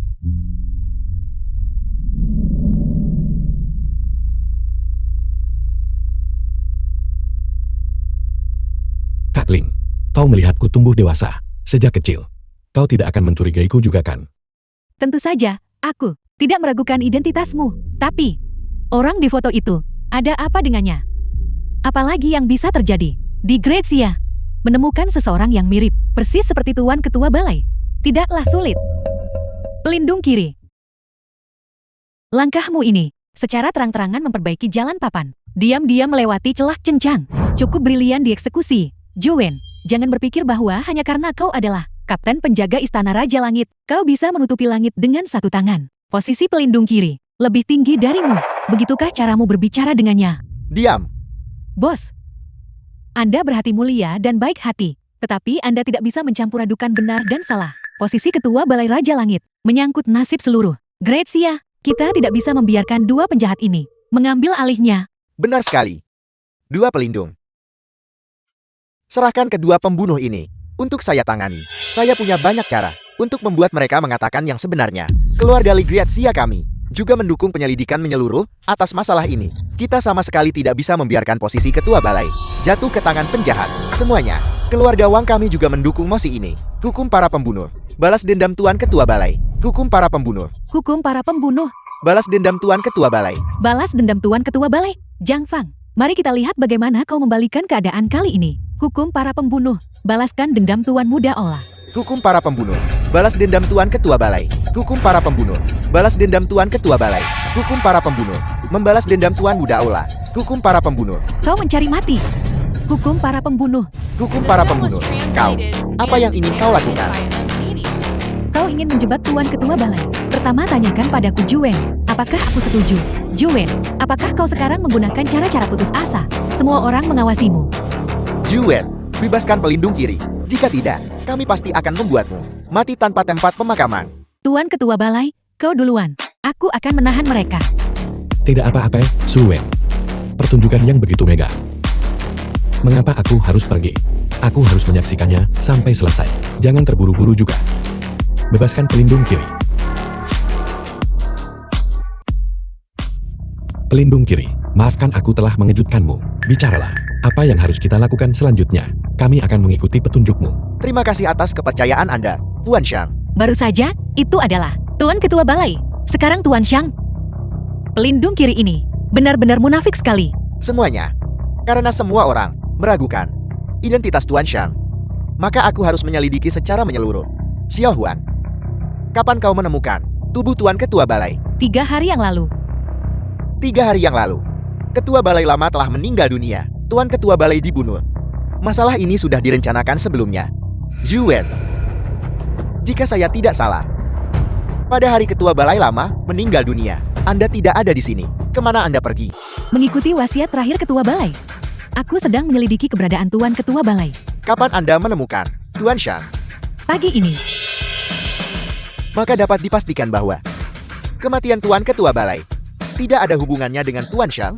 Ling. Kau melihatku tumbuh dewasa sejak kecil. Kau tidak akan mencurigaiku juga kan? Tentu saja, aku tidak meragukan identitasmu. Tapi, orang di foto itu, ada apa dengannya? Apalagi yang bisa terjadi di Grazia? Menemukan seseorang yang mirip, persis seperti Tuan Ketua Balai. Tidaklah sulit. Pelindung kiri. Langkahmu ini, secara terang-terangan memperbaiki jalan papan. Diam-diam melewati celah cencang. Cukup brilian dieksekusi. Jowen, jangan berpikir bahwa hanya karena kau adalah Kapten Penjaga Istana Raja Langit, kau bisa menutupi langit dengan satu tangan. Posisi pelindung kiri, lebih tinggi darimu. Begitukah caramu berbicara dengannya? Diam. Bos, Anda berhati mulia dan baik hati, tetapi Anda tidak bisa mencampur adukan benar dan salah. Posisi Ketua Balai Raja Langit, menyangkut nasib seluruh Grazia. Kita tidak bisa membiarkan dua penjahat ini mengambil alihnya. Benar sekali. Dua pelindung. Serahkan kedua pembunuh ini untuk saya tangani. Saya punya banyak cara untuk membuat mereka mengatakan yang sebenarnya. Keluarga Grazia kami juga mendukung penyelidikan menyeluruh atas masalah ini. Kita sama sekali tidak bisa membiarkan posisi Ketua Balai jatuh ke tangan penjahat. Semuanya. Keluarga Wang kami juga mendukung mosi ini. Hukum para pembunuh. Balas dendam Tuan Ketua Balai. Hukum para pembunuh. Hukum para pembunuh. Balas dendam Tuan Ketua Balai. Balas dendam Tuan Ketua Balai. Jang Fang, mari kita lihat bagaimana kau membalikan keadaan kali ini. Hukum para pembunuh. Balaskan dendam Tuan Muda Ola. Hukum para pembunuh. Balas dendam Tuan Ketua Balai. Hukum para pembunuh. Balas dendam Tuan Ketua Balai. Hukum para pembunuh. Membalas dendam Tuan Muda Ola. Hukum para pembunuh. Kau mencari mati. Hukum para pembunuh. Hukum para pembunuh. Kau, apa yang ingin kau lakukan? Kau ingin menjebak Tuan Ketua Balai. Pertama tanyakan padaku Jowen, apakah aku setuju? Jowen, apakah kau sekarang menggunakan cara-cara putus asa? Semua orang mengawasimu. Jowen, bebaskan pelindung kiri. Jika tidak, kami pasti akan membuatmu mati tanpa tempat pemakaman. Tuan Ketua Balai, kau duluan. Aku akan menahan mereka. Tidak apa-apa, Su Wen. Pertunjukan yang begitu megah. Mengapa aku harus pergi? Aku harus menyaksikannya sampai selesai. Jangan terburu-buru juga. Bebaskan pelindung kiri. Pelindung kiri, maafkan aku telah mengejutkanmu. Bicaralah, apa yang harus kita lakukan selanjutnya? Kami akan mengikuti petunjukmu. Terima kasih atas kepercayaan Anda, Tuan Shang. Baru saja, itu adalah Tuan Ketua Balai. Sekarang Tuan Shang. Pelindung kiri ini benar-benar munafik sekali. Semuanya. Karena semua orang meragukan identitas Tuan Shang, maka aku harus menyelidiki secara menyeluruh. Xiao Huan, kapan kau menemukan tubuh Tuan Ketua Balai? 3 hari yang lalu. 3 hari yang lalu. Ketua Balai Lama telah meninggal dunia. Tuan Ketua Balai dibunuh. Masalah ini sudah direncanakan sebelumnya. Zhu Wen, jika saya tidak salah, pada hari Ketua Balai Lama meninggal dunia, Anda tidak ada di sini. Kemana Anda pergi? Mengikuti wasiat terakhir Ketua Balai. Aku sedang menyelidiki keberadaan Tuan Ketua Balai. Kapan Anda menemukan Tuan Shang? Pagi ini. Maka dapat dipastikan bahwa kematian Tuan Ketua Balai tidak ada hubungannya dengan Tuan Shang.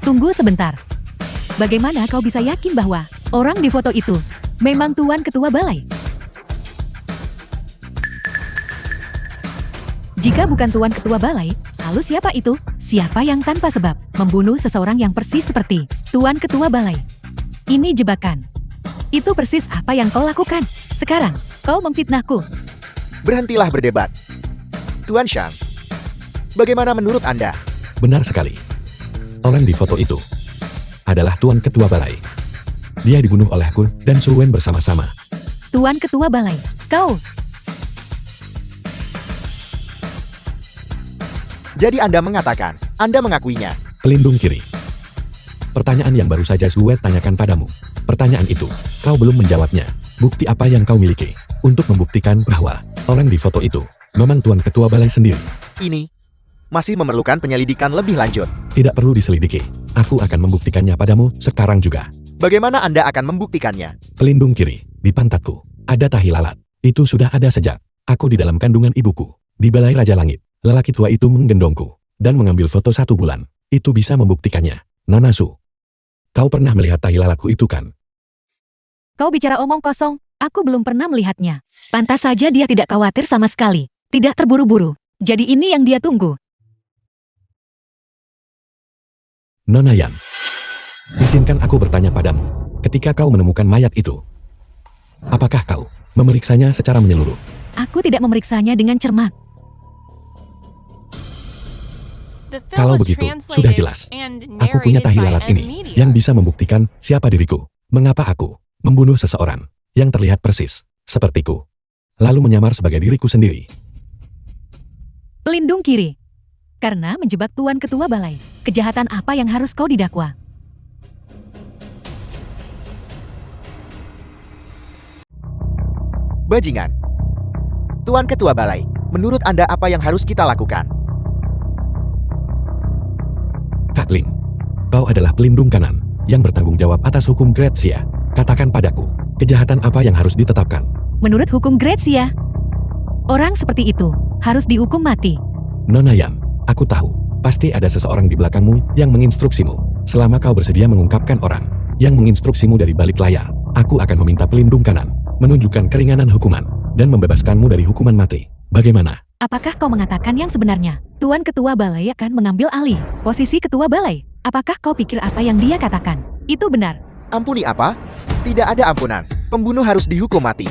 Tunggu sebentar. Bagaimana kau bisa yakin bahwa orang di foto itu memang Tuan Ketua Balai? Jika bukan Tuan Ketua Balai, lalu siapa itu? Siapa yang tanpa sebab membunuh seseorang yang persis seperti Tuan Ketua Balai? Ini jebakan. Itu persis apa yang kau lakukan. Sekarang, kau memfitnahku. Berhentilah berdebat. Tuan Shang, bagaimana menurut Anda? Benar sekali. Orang di foto itu adalah Tuan Ketua Balai. Dia dibunuh olehku dan Su Wen bersama-sama. Tuan Ketua Balai, kau. Jadi Anda mengatakan, Anda mengakuinya. Pelindung kiri. Pertanyaan yang baru saja Su Wen tanyakan padamu. Pertanyaan itu, kau belum menjawabnya. Bukti apa yang kau miliki untuk membuktikan bahwa orang di foto itu memang Tuan Ketua Balai sendiri? Ini masih memerlukan penyelidikan lebih lanjut. Tidak perlu diselidiki. Aku akan membuktikannya padamu sekarang juga. Bagaimana Anda akan membuktikannya? Pelindung kiri, di pantatku, ada tahi lalat. Itu sudah ada sejak aku di dalam kandungan ibuku. Di Balai Raja Langit, lelaki tua itu menggendongku dan mengambil foto 1 bulan. Itu bisa membuktikannya. Nona Su, kau pernah melihat tahi lalatku itu kan? Kau bicara omong kosong, aku belum pernah melihatnya. Pantas saja dia tidak khawatir sama sekali. Tidak terburu-buru. Jadi ini yang dia tunggu. Nona Yan, izinkan aku bertanya padamu. Ketika kau menemukan mayat itu, apakah kau memeriksanya secara menyeluruh? Aku tidak memeriksanya dengan cermat. The film Kalau was begitu, translated sudah jelas. and Aku punya narrated tahi by lalat M ini Media. yang bisa membuktikan siapa diriku. Mengapa aku membunuh seseorang yang terlihat persis sepertiku, lalu menyamar sebagai diriku sendiri. Pelindung kiri. Karena menjebak Tuan Ketua Balai. Kejahatan apa yang harus kau didakwa? Bajingan. Tuan Ketua Balai, menurut Anda apa yang harus kita lakukan? Kak Ling, kau adalah pelindung kanan yang bertanggung jawab atas hukum Grazia. Katakan padaku, kejahatan apa yang harus ditetapkan? Menurut hukum Grazia, orang seperti itu harus dihukum mati. Nona Yan, aku tahu, pasti ada seseorang di belakangmu yang menginstruksimu. Selama kau bersedia mengungkapkan orang yang menginstruksimu dari balik layar, aku akan meminta pelindung kanan, menunjukkan keringanan hukuman, dan membebaskanmu dari hukuman mati. Bagaimana? Apakah kau mengatakan yang sebenarnya? Tuan Ketua Balai akan mengambil alih posisi Ketua Balai. Apakah kau pikir apa yang dia katakan itu benar? Ampuni apa? Tidak ada ampunan. Pembunuh harus dihukum mati.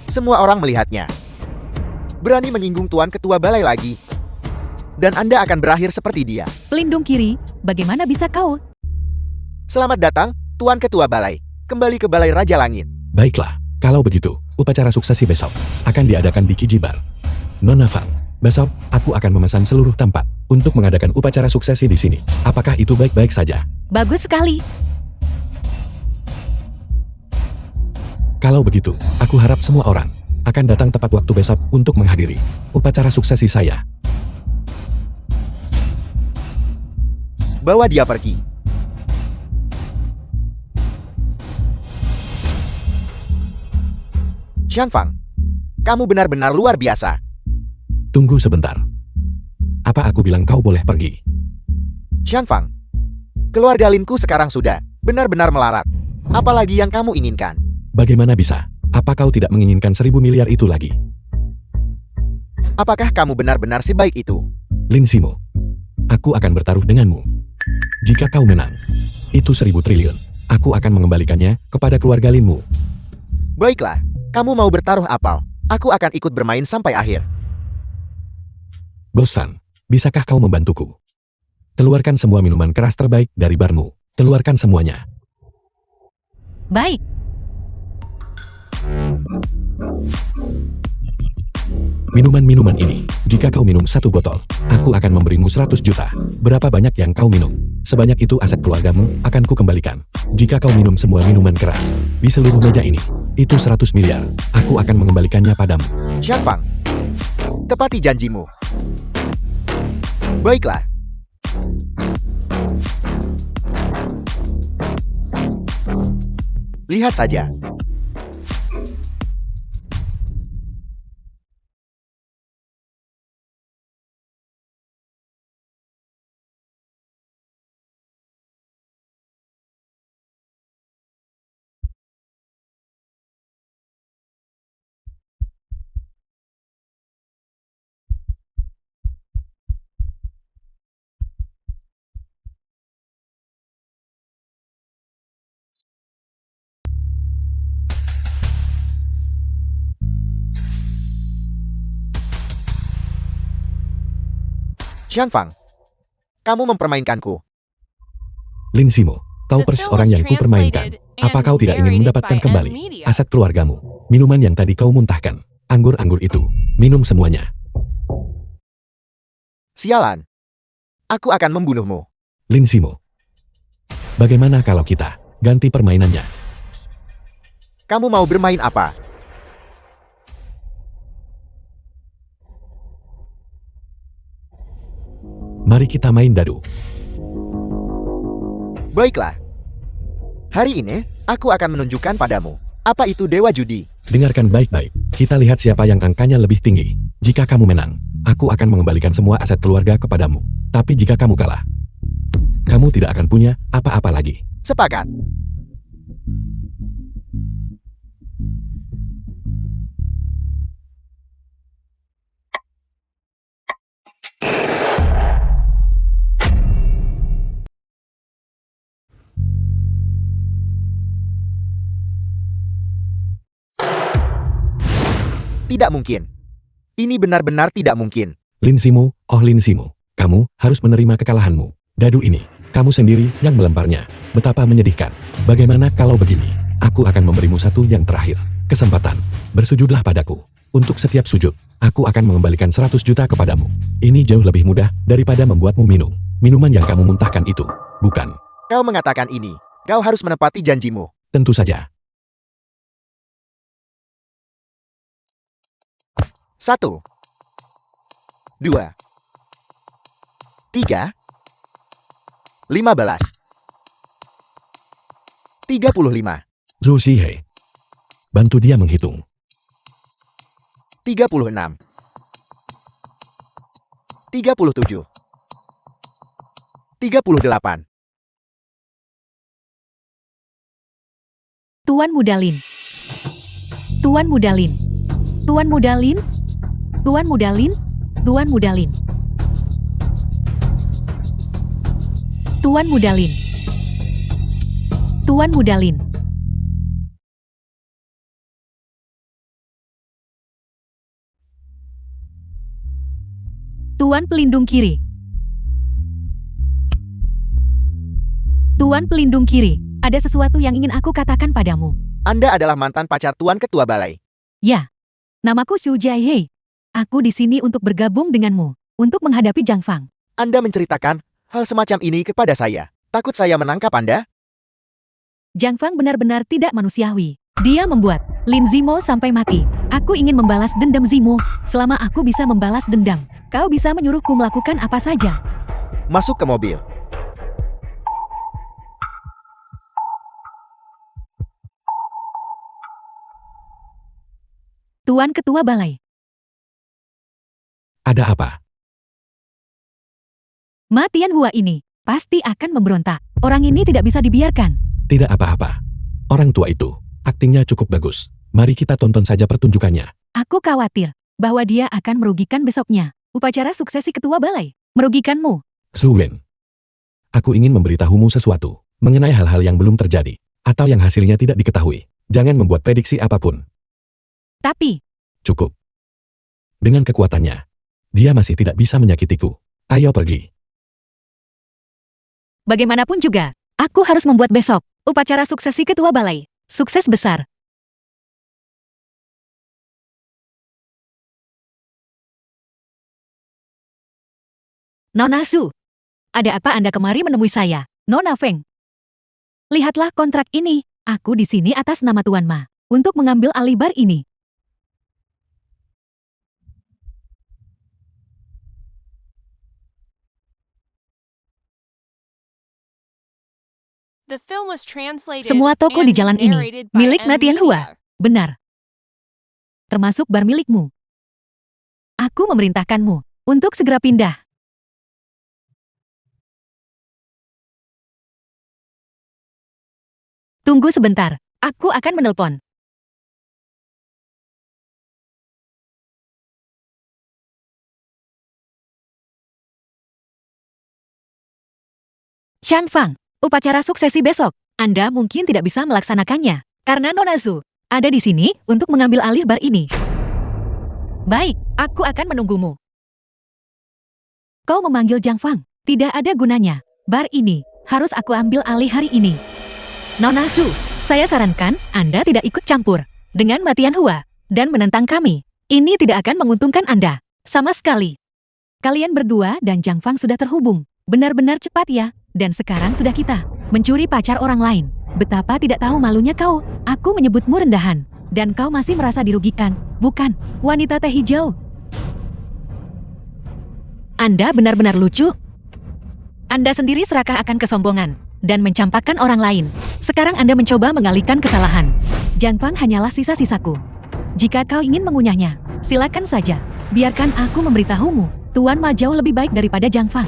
Semua orang melihatnya. Berani menyinggung Tuan Ketua Balai lagi. Dan Anda akan berakhir seperti dia. Pelindung kiri, bagaimana bisa kau? Selamat datang, Tuan Ketua Balai. Kembali ke Balai Raja Langit. Baiklah, kalau begitu, upacara suksesi besok akan diadakan di Kijibar. Nona Fang, besok aku akan memesan seluruh tempat untuk mengadakan upacara suksesi di sini. Apakah itu baik-baik saja? Bagus sekali. Kalau begitu, aku harap semua orang akan datang tepat waktu besok untuk menghadiri upacara suksesi saya. Bawa dia pergi. Xiang Fang, kamu benar-benar luar biasa. Tunggu sebentar. Apa aku bilang kau boleh pergi? Xiang Fang, keluarga Linku sekarang sudah benar-benar melarat. Apalagi yang kamu inginkan? Bagaimana bisa? Apa kau tidak menginginkan 1.000 miliar itu lagi? Apakah kamu benar-benar sebaik itu? Lin Simo, aku akan bertaruh denganmu. Jika kau menang, itu 1.000 triliun. Aku akan mengembalikannya kepada keluarga Linmu. Baiklah, kamu mau bertaruh apa? Aku akan ikut bermain sampai akhir. Bos Fan, bisakah kau membantuku? Keluarkan semua minuman keras terbaik dari barmu. Keluarkan semuanya. Baik. Minuman-minuman ini, jika kau minum 1 botol, aku akan memberimu 100 juta. Berapa banyak yang kau minum? Sebanyak itu aset keluargamu akan kukembalikan. Jika kau minum semua minuman keras di seluruh meja ini, itu 100 miliar. Aku akan mengembalikannya padamu. Xiang Fang, tepati janjimu. Baiklah. Lihat saja. Xiang Fang, kamu mempermainkanku. Lin Simo, kau The persis film orang was yang kupermainkan. translated Apa and kau tidak ingin narrated mendapatkan by M kembali Media. aset keluargamu? Minuman yang tadi kau muntahkan. Anggur-anggur itu. Minum semuanya. Sialan. Aku akan membunuhmu. Lin Simo. Bagaimana kalau kita ganti permainannya? Kamu mau bermain apa? Mari kita main dadu. Baiklah. Hari ini, aku akan menunjukkan padamu. Apa itu Dewa Judi? Dengarkan baik-baik. Kita lihat siapa yang angkanya lebih tinggi. Jika kamu menang, aku akan mengembalikan semua aset keluarga kepadamu. Tapi jika kamu kalah, kamu tidak akan punya apa-apa lagi. Sepakat. Tidak mungkin. Ini benar-benar tidak mungkin. Lin Simo, oh Lin Simo, kamu harus menerima kekalahanmu. Dadu ini, kamu sendiri yang melemparnya. Betapa menyedihkan. Bagaimana kalau begini? Aku akan memberimu satu yang terakhir. Kesempatan. Bersujudlah padaku. Untuk setiap sujud, aku akan mengembalikan 100 juta kepadamu. Ini jauh lebih mudah daripada membuatmu minum. Minuman yang kamu muntahkan itu. Bukan. Kau mengatakan ini. Kau harus menepati janjimu. Tentu saja. 1, 2, 3, 15, 35, Zhu Shihei. Bantu dia menghitung. 36, 37, 38. Tuan Mudalin. Tuan Mudalin. Tuan Mudalin. Tuan Mudalin. Tuan Mudalin. Tuan Mudalin. Tuan Mudalin. Tuan pelindung kiri. Tuan pelindung kiri, ada sesuatu yang ingin aku katakan padamu. Anda adalah mantan pacar Tuan Ketua Balai. Ya, namaku Xu Jiahei. Aku di sini untuk bergabung denganmu, untuk menghadapi Zhang Fang. Anda menceritakan hal semacam ini kepada saya. Takut saya menangkap Anda? Zhang Fang benar-benar tidak manusiawi. Dia membuat Lin Zimo sampai mati. Aku ingin membalas dendam Zimo. Selama aku bisa membalas dendam, kau bisa menyuruhku melakukan apa saja. Masuk ke mobil. Tuan Ketua Balai. Ada apa? Ma Tianhua ini pasti akan memberontak. Orang ini tidak bisa dibiarkan. Tidak apa-apa. Orang tua itu, aktingnya cukup bagus. Mari kita tonton saja pertunjukannya. Aku khawatir bahwa dia akan merugikan besoknya. Upacara suksesi Ketua Balai. Merugikanmu. Su Wen. Aku ingin memberitahumu sesuatu mengenai hal-hal yang belum terjadi atau yang hasilnya tidak diketahui. Jangan membuat prediksi apapun. Tapi, Cukup. Dengan kekuatannya, dia masih tidak bisa menyakitiku. Ayo pergi. bagaimanapun juga, aku harus membuat besok upacara suksesi Ketua Balai. Sukses besar. Nona Su, ada apa Anda kemari menemui saya, Nona Feng? Lihatlah kontrak ini. Aku di sini atas nama Tuan Ma untuk mengambil alih bar ini. The film was translated Semua toko di and jalan ini narrated by milik M. Ma Tianhua. Media. Benar. Termasuk bar milikmu. Aku memerintahkanmu untuk segera pindah. Tunggu sebentar, aku akan menelpon. Zhang Fang, upacara suksesi besok. Anda mungkin tidak bisa melaksanakannya, karena Nona Su ada di sini untuk mengambil alih bar ini. Baik, aku akan menunggumu. Kau memanggil Zhang Fang, tidak ada gunanya. Bar ini harus aku ambil alih hari ini. Nona Su, saya sarankan Anda tidak ikut campur dengan Ma Tianhua dan menentang kami. Ini tidak akan menguntungkan Anda sama sekali. Kalian berdua dan Zhang Fang sudah terhubung. Benar-benar cepat ya. Dan sekarang sudah kita mencuri pacar orang lain. Betapa tidak tahu malunya kau. Aku menyebutmu rendahan. Dan kau masih merasa dirugikan. Bukan, wanita teh hijau. Anda benar-benar lucu. Anda sendiri serakah akan kesombongan dan mencampakkan orang lain. Sekarang Anda mencoba mengalihkan kesalahan. Zhang Fang hanyalah sisa-sisaku. Jika kau ingin mengunyahnya, silakan saja. Biarkan aku memberitahumu. Tuan Ma jauh lebih baik daripada Zhang Fang.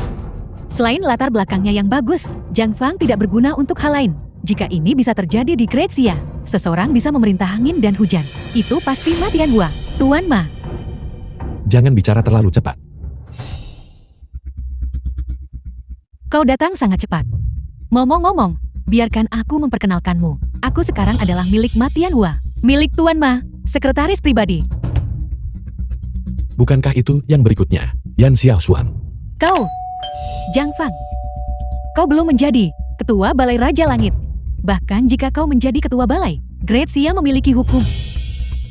Selain latar belakangnya yang bagus, Zhang Fang tidak berguna untuk hal lain. Jika ini bisa terjadi di Great Xia, seseorang bisa memerintah angin dan hujan. Itu pasti Matian Hua, Tuan Ma. Jangan bicara terlalu cepat. Kau datang sangat cepat. Ngomong-ngomong, biarkan aku memperkenalkanmu. Aku sekarang adalah milik Matian Hua, milik Tuan Ma, sekretaris pribadi. Bukankah itu yang berikutnya, Yan Xiaoshuang? Kau, Zhang Fang. Kau belum menjadi ketua Balai Raja Langit. Bahkan jika kau menjadi ketua balai, Great Xia memiliki hukum.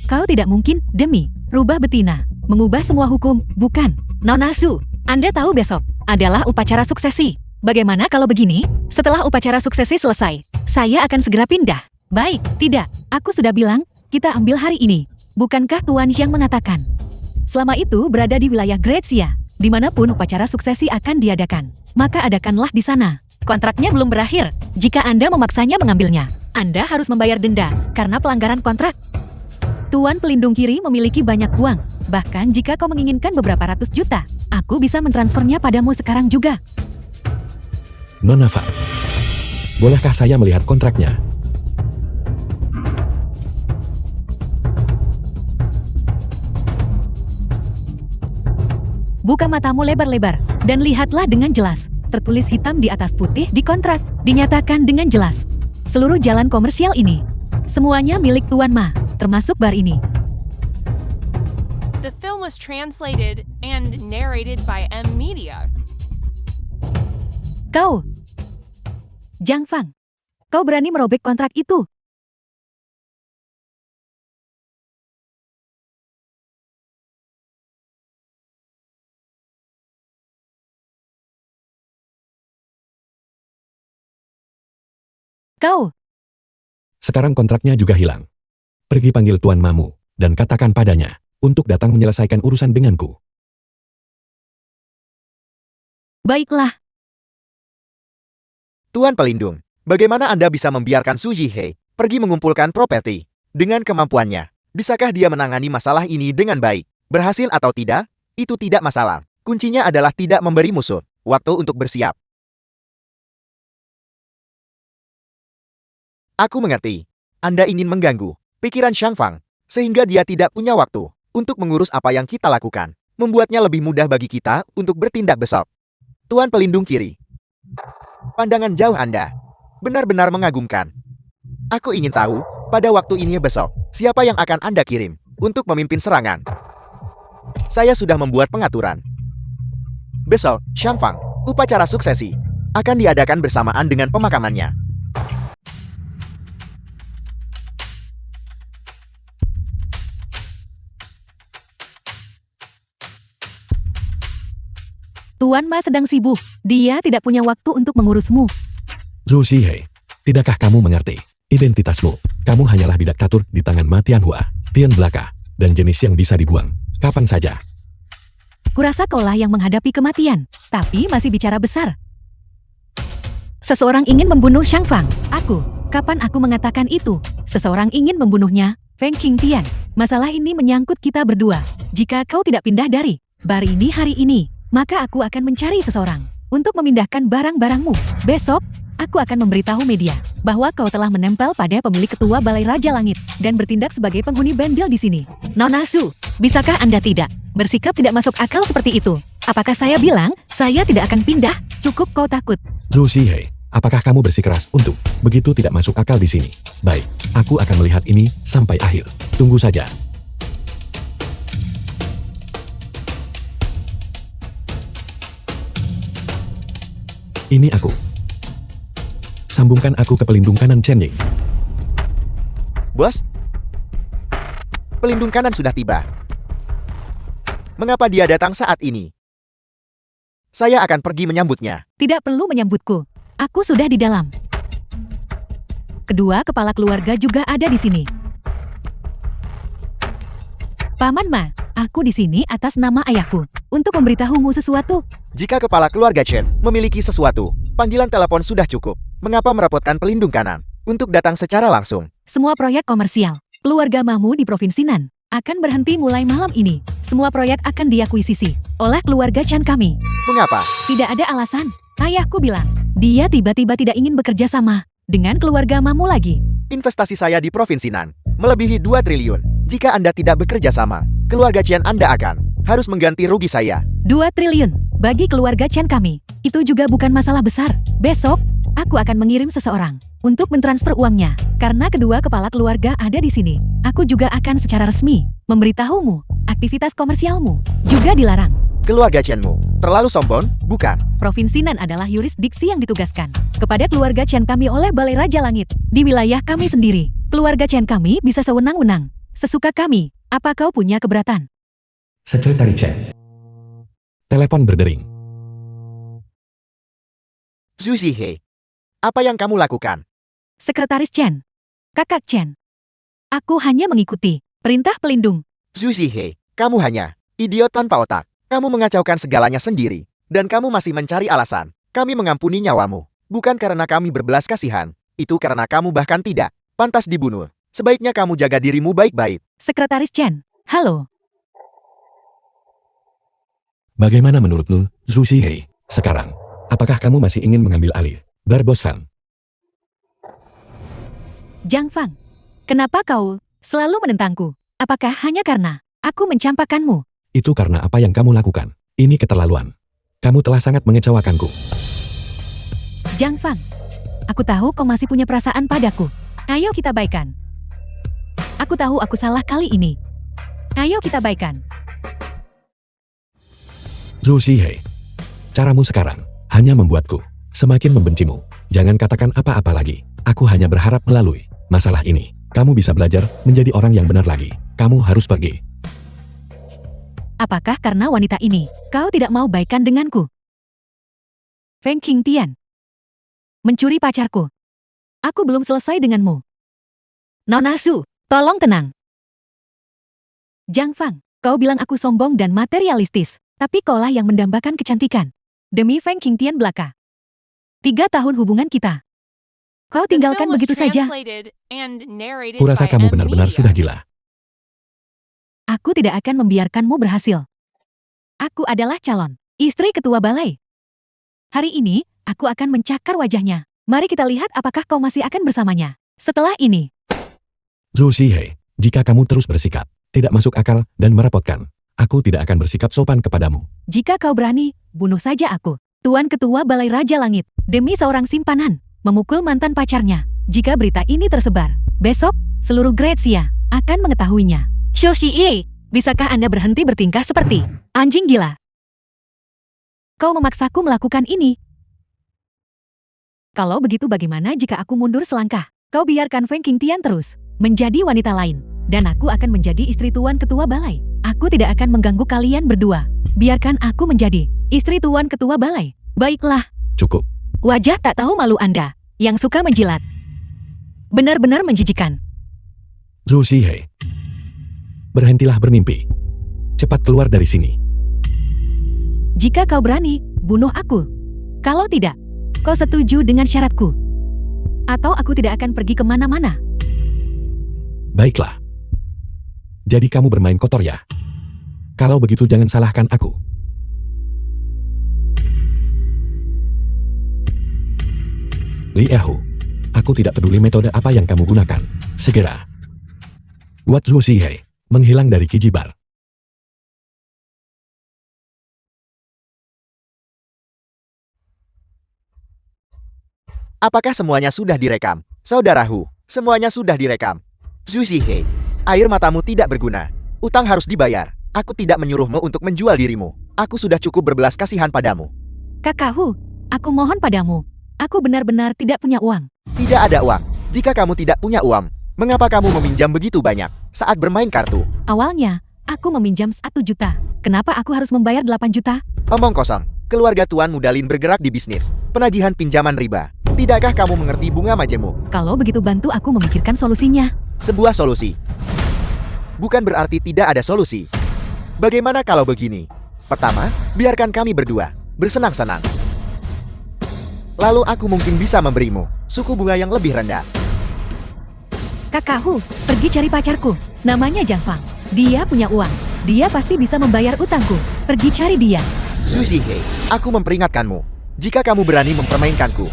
Kau tidak mungkin, demi rubah betina, mengubah semua hukum, bukan? Nona Su, Anda tahu besok adalah upacara suksesi. Bagaimana kalau begini? Setelah upacara suksesi selesai, saya akan segera pindah. Baik, tidak. Aku sudah bilang, kita ambil hari ini. Bukankah Tuan Xiang mengatakan? Selama itu berada di wilayah Great Xia, dimanapun upacara suksesi akan diadakan, maka adakanlah di sana. Kontraknya belum berakhir. Jika Anda memaksanya mengambilnya, Anda harus membayar denda karena pelanggaran kontrak. Tuan pelindung kiri memiliki banyak uang. Bahkan jika kau menginginkan beberapa ratus juta, aku bisa mentransfernya padamu sekarang juga. Nona Fa, bolehkah saya melihat kontraknya? Buka matamu lebar-lebar, dan lihatlah dengan jelas. Tertulis hitam di atas putih di kontrak, dinyatakan dengan jelas. Seluruh jalan komersial ini, semuanya milik Tuan Ma, termasuk bar ini. The film was translated and narrated by M Media. Kau, Zhang Fang, kau berani merobek kontrak itu? Kau, Sekarang kontraknya juga hilang. Pergi panggil Tuan Mamu, dan katakan padanya, untuk datang menyelesaikan urusan denganku. baiklah. Tuan Pelindung, bagaimana Anda bisa membiarkan Su Jihei pergi mengumpulkan properti? Dengan kemampuannya, bisakah dia menangani masalah ini dengan baik? Berhasil atau tidak, itu tidak masalah. Kuncinya adalah tidak memberi musuh waktu untuk bersiap. Aku mengerti. Anda ingin mengganggu pikiran Zhang Fang, sehingga dia tidak punya waktu untuk mengurus apa yang kita lakukan. Membuatnya lebih mudah bagi kita untuk bertindak besok. Tuan Pelindung Kiri, pandangan jauh Anda benar-benar mengagumkan. Aku ingin tahu, pada waktu ini besok, siapa yang akan Anda kirim untuk memimpin serangan? Saya sudah membuat pengaturan. Besok, Zhang Fang, upacara suksesi akan diadakan bersamaan dengan pemakamannya. Tuan Ma sedang sibuk. Dia tidak punya waktu untuk mengurusmu. Zhu Zihei, tidakkah kamu mengerti? Identitasmu, kamu hanyalah bidak catur di tangan Matian Hua, pion belaka, dan jenis yang bisa dibuang kapan saja. Kurasa kaulah yang menghadapi kematian, tapi masih bicara besar. Seseorang ingin membunuh Zhang Fang. Aku, kapan aku mengatakan itu? Seseorang ingin membunuhnya, Feng Qingtian. Masalah ini menyangkut kita berdua. Jika kau tidak pindah dari bar ini hari ini, maka aku akan mencari seseorang untuk memindahkan barang-barangmu. Besok, aku akan memberitahu media bahwa kau telah menempel pada pemilik ketua Balai Raja Langit dan bertindak sebagai penghuni bendel di sini. Nona Su, bisakah Anda tidak bersikap tidak masuk akal seperti itu? Apakah saya bilang saya tidak akan pindah? Cukup kau takut. Zhu Zihei, apakah kamu bersikeras untuk begitu tidak masuk akal di sini? Baik, aku akan melihat ini sampai akhir. Tunggu saja. Ini aku. Sambungkan aku ke pelindung kanan Chen Ying. Bos, pelindung kanan sudah tiba. Mengapa dia datang saat ini? Saya akan pergi menyambutnya. Tidak perlu menyambutku. Aku sudah di dalam. Kedua kepala keluarga juga ada di sini. Paman Ma, aku di sini atas nama ayahku untuk memberitahumu sesuatu. Jika kepala keluarga Chen memiliki sesuatu, panggilan telepon sudah cukup. Mengapa merepotkan pelindung kanan untuk datang secara langsung? Semua proyek komersial keluarga Mamu di Provinsi Nan akan berhenti mulai malam ini. Semua proyek akan diakuisisi oleh keluarga Chen kami. Mengapa? Tidak ada alasan. Ayahku bilang, dia tiba-tiba tidak ingin bekerja sama Dengan keluarga Mamu lagi. Investasi saya di Provinsi Nan melebihi 2 triliun. Jika Anda tidak bekerja sama, keluarga Chen Anda akan harus mengganti rugi saya. 2 triliun bagi keluarga Chen kami. Itu juga bukan masalah besar. Besok, aku akan mengirim seseorang untuk mentransfer uangnya. Karena kedua kepala keluarga ada di sini. Aku juga akan secara resmi memberitahumu. Aktivitas komersialmu juga dilarang. Keluarga Chenmu terlalu sombong, bukan? Provinsi Nan adalah yurisdiksi yang ditugaskan kepada keluarga Chen kami oleh Balai Raja Langit. Di wilayah kami sendiri, keluarga Chen kami bisa sewenang-wenang. Sesuka kami, apa kau punya keberatan? Sekretari Chen. Telepon berdering. Zhu Zihei, apa yang kamu lakukan? Sekretaris Chen. Kakak Chen. Aku hanya mengikuti perintah pelindung. Zhu Zihei, kamu hanya idiot tanpa otak. Kamu mengacaukan segalanya sendiri. Dan kamu masih mencari alasan. Kami mengampuni nyawamu. Bukan karena kami berbelas kasihan. Itu karena kamu bahkan tidak pantas dibunuh. Sebaiknya kamu jaga dirimu baik-baik. Sekretaris Chen. Halo. Bagaimana menurutmu, Zhu Zihei? Sekarang, apakah kamu masih ingin mengambil alih Barbosfan? Zhang Fang. Kenapa kau selalu menentangku? Apakah hanya karena aku mencampakkanmu? Itu karena apa yang kamu lakukan. Ini keterlaluan. Kamu telah sangat mengecewakanku. Zhang Fang. Aku tahu kau masih punya perasaan padaku. Ayo kita baikan. Aku tahu aku salah kali ini. Ayo kita baikan. Zhu Zihei, caramu sekarang hanya membuatku semakin membencimu. Jangan katakan apa-apa lagi. Aku hanya berharap melalui masalah ini, kamu bisa belajar menjadi orang yang benar lagi. Kamu harus pergi. Apakah karena wanita ini, kau tidak mau baikan denganku? Feng Qingtian. Mencuri pacarku. Aku belum selesai denganmu. Nona Su, tolong tenang. Zhang Fang, kau bilang aku sombong dan materialistis, tapi kaulah yang mendambakan kecantikan. Demi Feng Qingtian belaka. 3 tahun hubungan kita. Kau tinggalkan begitu saja. Kurasa kamu benar-benar sudah gila. Aku tidak akan membiarkanmu berhasil. Aku adalah calon istri ketua balai. Hari ini, aku akan mencakar wajahnya. Mari kita lihat apakah kau masih akan bersamanya. Setelah ini. Zhu Zihei, jika kamu terus bersikap tidak masuk akal dan merepotkan, aku tidak akan bersikap sopan kepadamu. Jika kau berani, bunuh saja aku. Tuan Ketua Balai Raja Langit, demi seorang simpanan, memukul mantan pacarnya. Jika berita ini tersebar, besok, seluruh Gretsia akan mengetahuinya. Shoshie, bisakah Anda berhenti bertingkah seperti anjing gila? Kau memaksaku melakukan ini. Kalau begitu bagaimana jika aku mundur selangkah? Kau biarkan Feng Qingtian terus menjadi wanita lain, dan aku akan menjadi istri Tuan Ketua Balai. Aku tidak akan mengganggu kalian berdua. Biarkan aku menjadi istri Tuan Ketua Balai. Baiklah. Cukup. Wajah tak tahu malu Anda, yang suka menjilat. Benar-benar menjijikan. Zhu Zihei, berhentilah bermimpi. Cepat keluar dari sini. Jika kau berani, bunuh aku. Kalau tidak, kau setuju dengan syaratku. Atau aku tidak akan pergi kemana-mana. Baiklah. Jadi kamu bermain kotor ya? Kalau begitu jangan salahkan aku. Li Ehu, aku tidak peduli metode apa yang kamu gunakan. Segera buat Zhu Zihei menghilang dari Kijibar. Apakah semuanya sudah direkam? Saudaraku, semuanya sudah direkam. Zhu Zihei, air matamu tidak berguna. Utang harus dibayar. Aku tidak menyuruhmu untuk menjual dirimu. Aku sudah cukup berbelas kasihan padamu. Kakakku, aku mohon padamu. Aku benar-benar tidak punya uang. Tidak ada uang. Jika kamu tidak punya uang, mengapa kamu meminjam begitu banyak saat bermain kartu? Awalnya, aku meminjam 1 juta. Kenapa aku harus membayar 8 juta? Omong kosong. Keluarga Tuan Mudalin bergerak di bisnis penagihan pinjaman riba. Tidakkah kamu mengerti bunga majemuk? Kalau begitu bantu aku memikirkan solusinya. Sebuah solusi. Bukan berarti tidak ada solusi. Bagaimana kalau begini? Pertama, biarkan kami berdua bersenang-senang. Lalu aku mungkin bisa memberimu suku bunga yang lebih rendah. Kakakku, pergi cari pacarku. Namanya Zhang Fang. Dia punya uang. Dia pasti bisa membayar utangku. Pergi cari dia. Zhu Zihei, aku memperingatkanmu. Jika kamu berani mempermainkanku,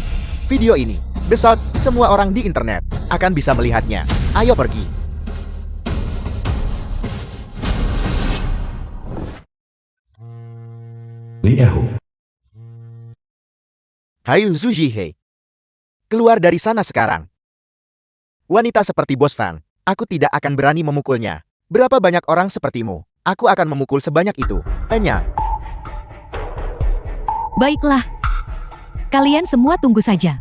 video ini Besok, semua orang di internet akan bisa melihatnya. Ayo pergi. Li Ehu. Hai Zhu Jihei. Keluar dari sana sekarang. Wanita seperti Bos Fan, aku tidak akan berani memukulnya. Berapa banyak orang sepertimu, aku akan memukul sebanyak itu. Hanya. Baiklah. Kalian semua tunggu saja.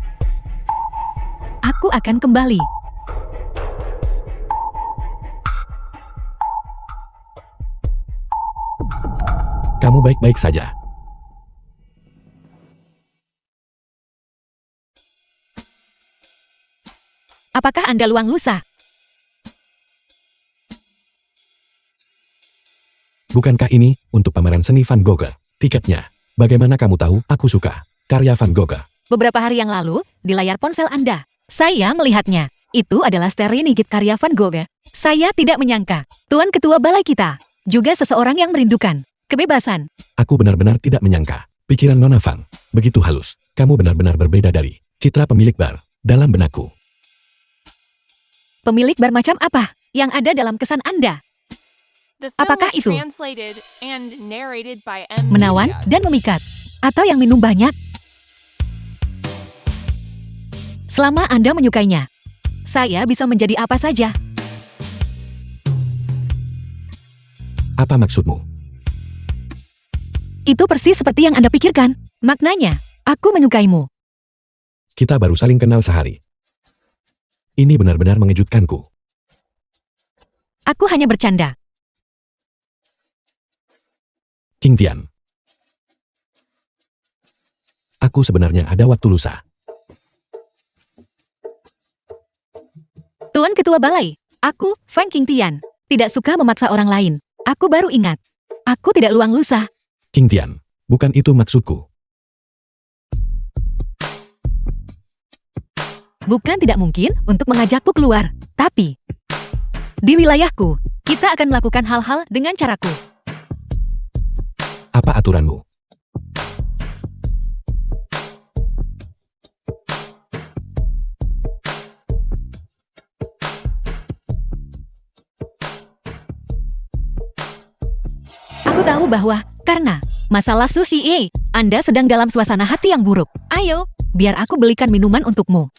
Aku akan kembali. Kamu baik-baik saja. Apakah Anda luang lusa? Bukankah ini untuk pameran seni Van Gogh? Tiketnya. Bagaimana kamu tahu aku suka karya Van Gogh? Beberapa hari yang lalu, di layar ponsel Anda, saya melihatnya. Itu adalah Sterlinigit karya Van Gogh. Saya tidak menyangka, Tuan Ketua Balai kita, juga seseorang yang merindukan kebebasan. Aku benar-benar tidak menyangka. Pikiran Nona Van begitu halus. Kamu benar-benar berbeda dari citra pemilik bar dalam benakku. Pemilik bar macam apa yang ada dalam kesan Anda? The film Apakah was itu? translated and narrated by M. Menawan dan memikat? Atau yang minum banyak? Selama Anda menyukainya, saya bisa menjadi apa saja. Apa maksudmu? Itu persis seperti yang Anda pikirkan. Maknanya, aku menyukaimu. Kita baru saling kenal sehari. Ini benar-benar mengejutkanku. Aku hanya bercanda. King Tian. Aku sebenarnya ada waktu lusa. Tuan Ketua Balai, aku, Fang King Tian, tidak suka memaksa orang lain. Aku baru ingat. Aku tidak luang lusa. King Tian, bukan itu maksudku. Bukan tidak mungkin untuk mengajakku keluar. Tapi, di wilayahku, kita akan melakukan hal-hal dengan caraku. Apa aturanmu? Aku tahu bahwa, karena masalah sushi, Anda sedang dalam suasana hati yang buruk. Ayo, biar aku belikan minuman untukmu.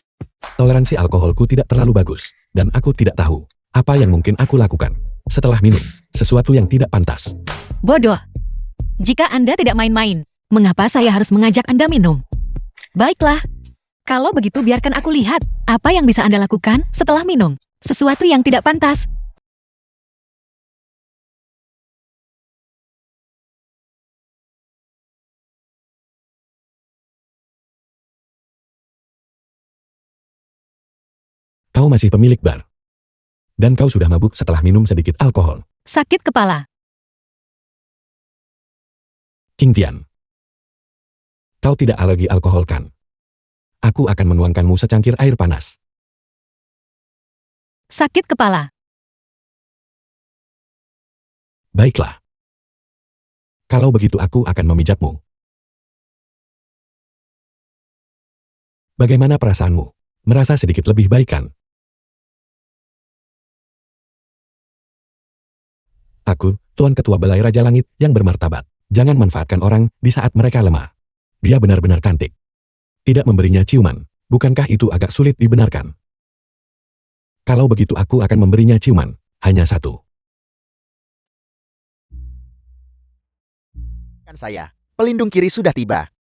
Toleransi alkoholku tidak terlalu bagus, dan aku tidak tahu apa yang mungkin aku lakukan setelah minum sesuatu yang tidak pantas. Bodoh. Jika Anda tidak main-main, mengapa saya harus mengajak Anda minum? Baiklah. Kalau begitu biarkan aku lihat apa yang bisa Anda lakukan setelah minum sesuatu yang tidak pantas. Kau masih pemilik bar. Dan kau sudah mabuk setelah minum sedikit alkohol. Sakit kepala. King Tian. Kau tidak alergi alkohol kan? Aku akan menuangkanmu secangkir air panas. Sakit kepala. Baiklah. Kalau begitu aku akan memijatmu. Bagaimana perasaanmu? Merasa sedikit lebih baik kan? Aku, Tuan Ketua Balai Raja Langit yang bermartabat. Jangan manfaatkan orang di saat mereka lemah. Dia benar-benar cantik. Tidak memberinya ciuman. Bukankah itu agak sulit dibenarkan? Kalau begitu aku akan memberinya ciuman. Hanya satu. Kan saya, pelindung kiri sudah tiba.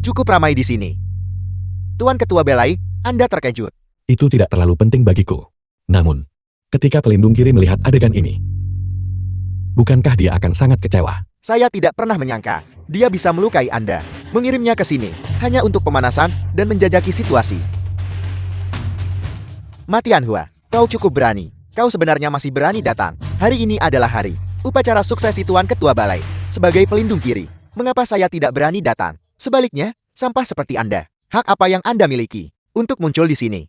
Cukup ramai di sini. Tuan Ketua Balai, Anda terkejut. Itu tidak terlalu penting bagiku. Namun, ketika pelindung kiri melihat adegan ini, bukankah dia akan sangat kecewa? Saya tidak pernah menyangka dia bisa melukai Anda. Mengirimnya ke sini hanya untuk pemanasan dan menjajaki situasi. Ma Tianhua, kau cukup berani. Kau sebenarnya masih berani datang. Hari ini adalah hari upacara suksesi Tuan Ketua Balai. Sebagai pelindung kiri, mengapa saya tidak berani datang? Sebaliknya, sampah seperti Anda. Hak apa yang Anda miliki untuk muncul di sini?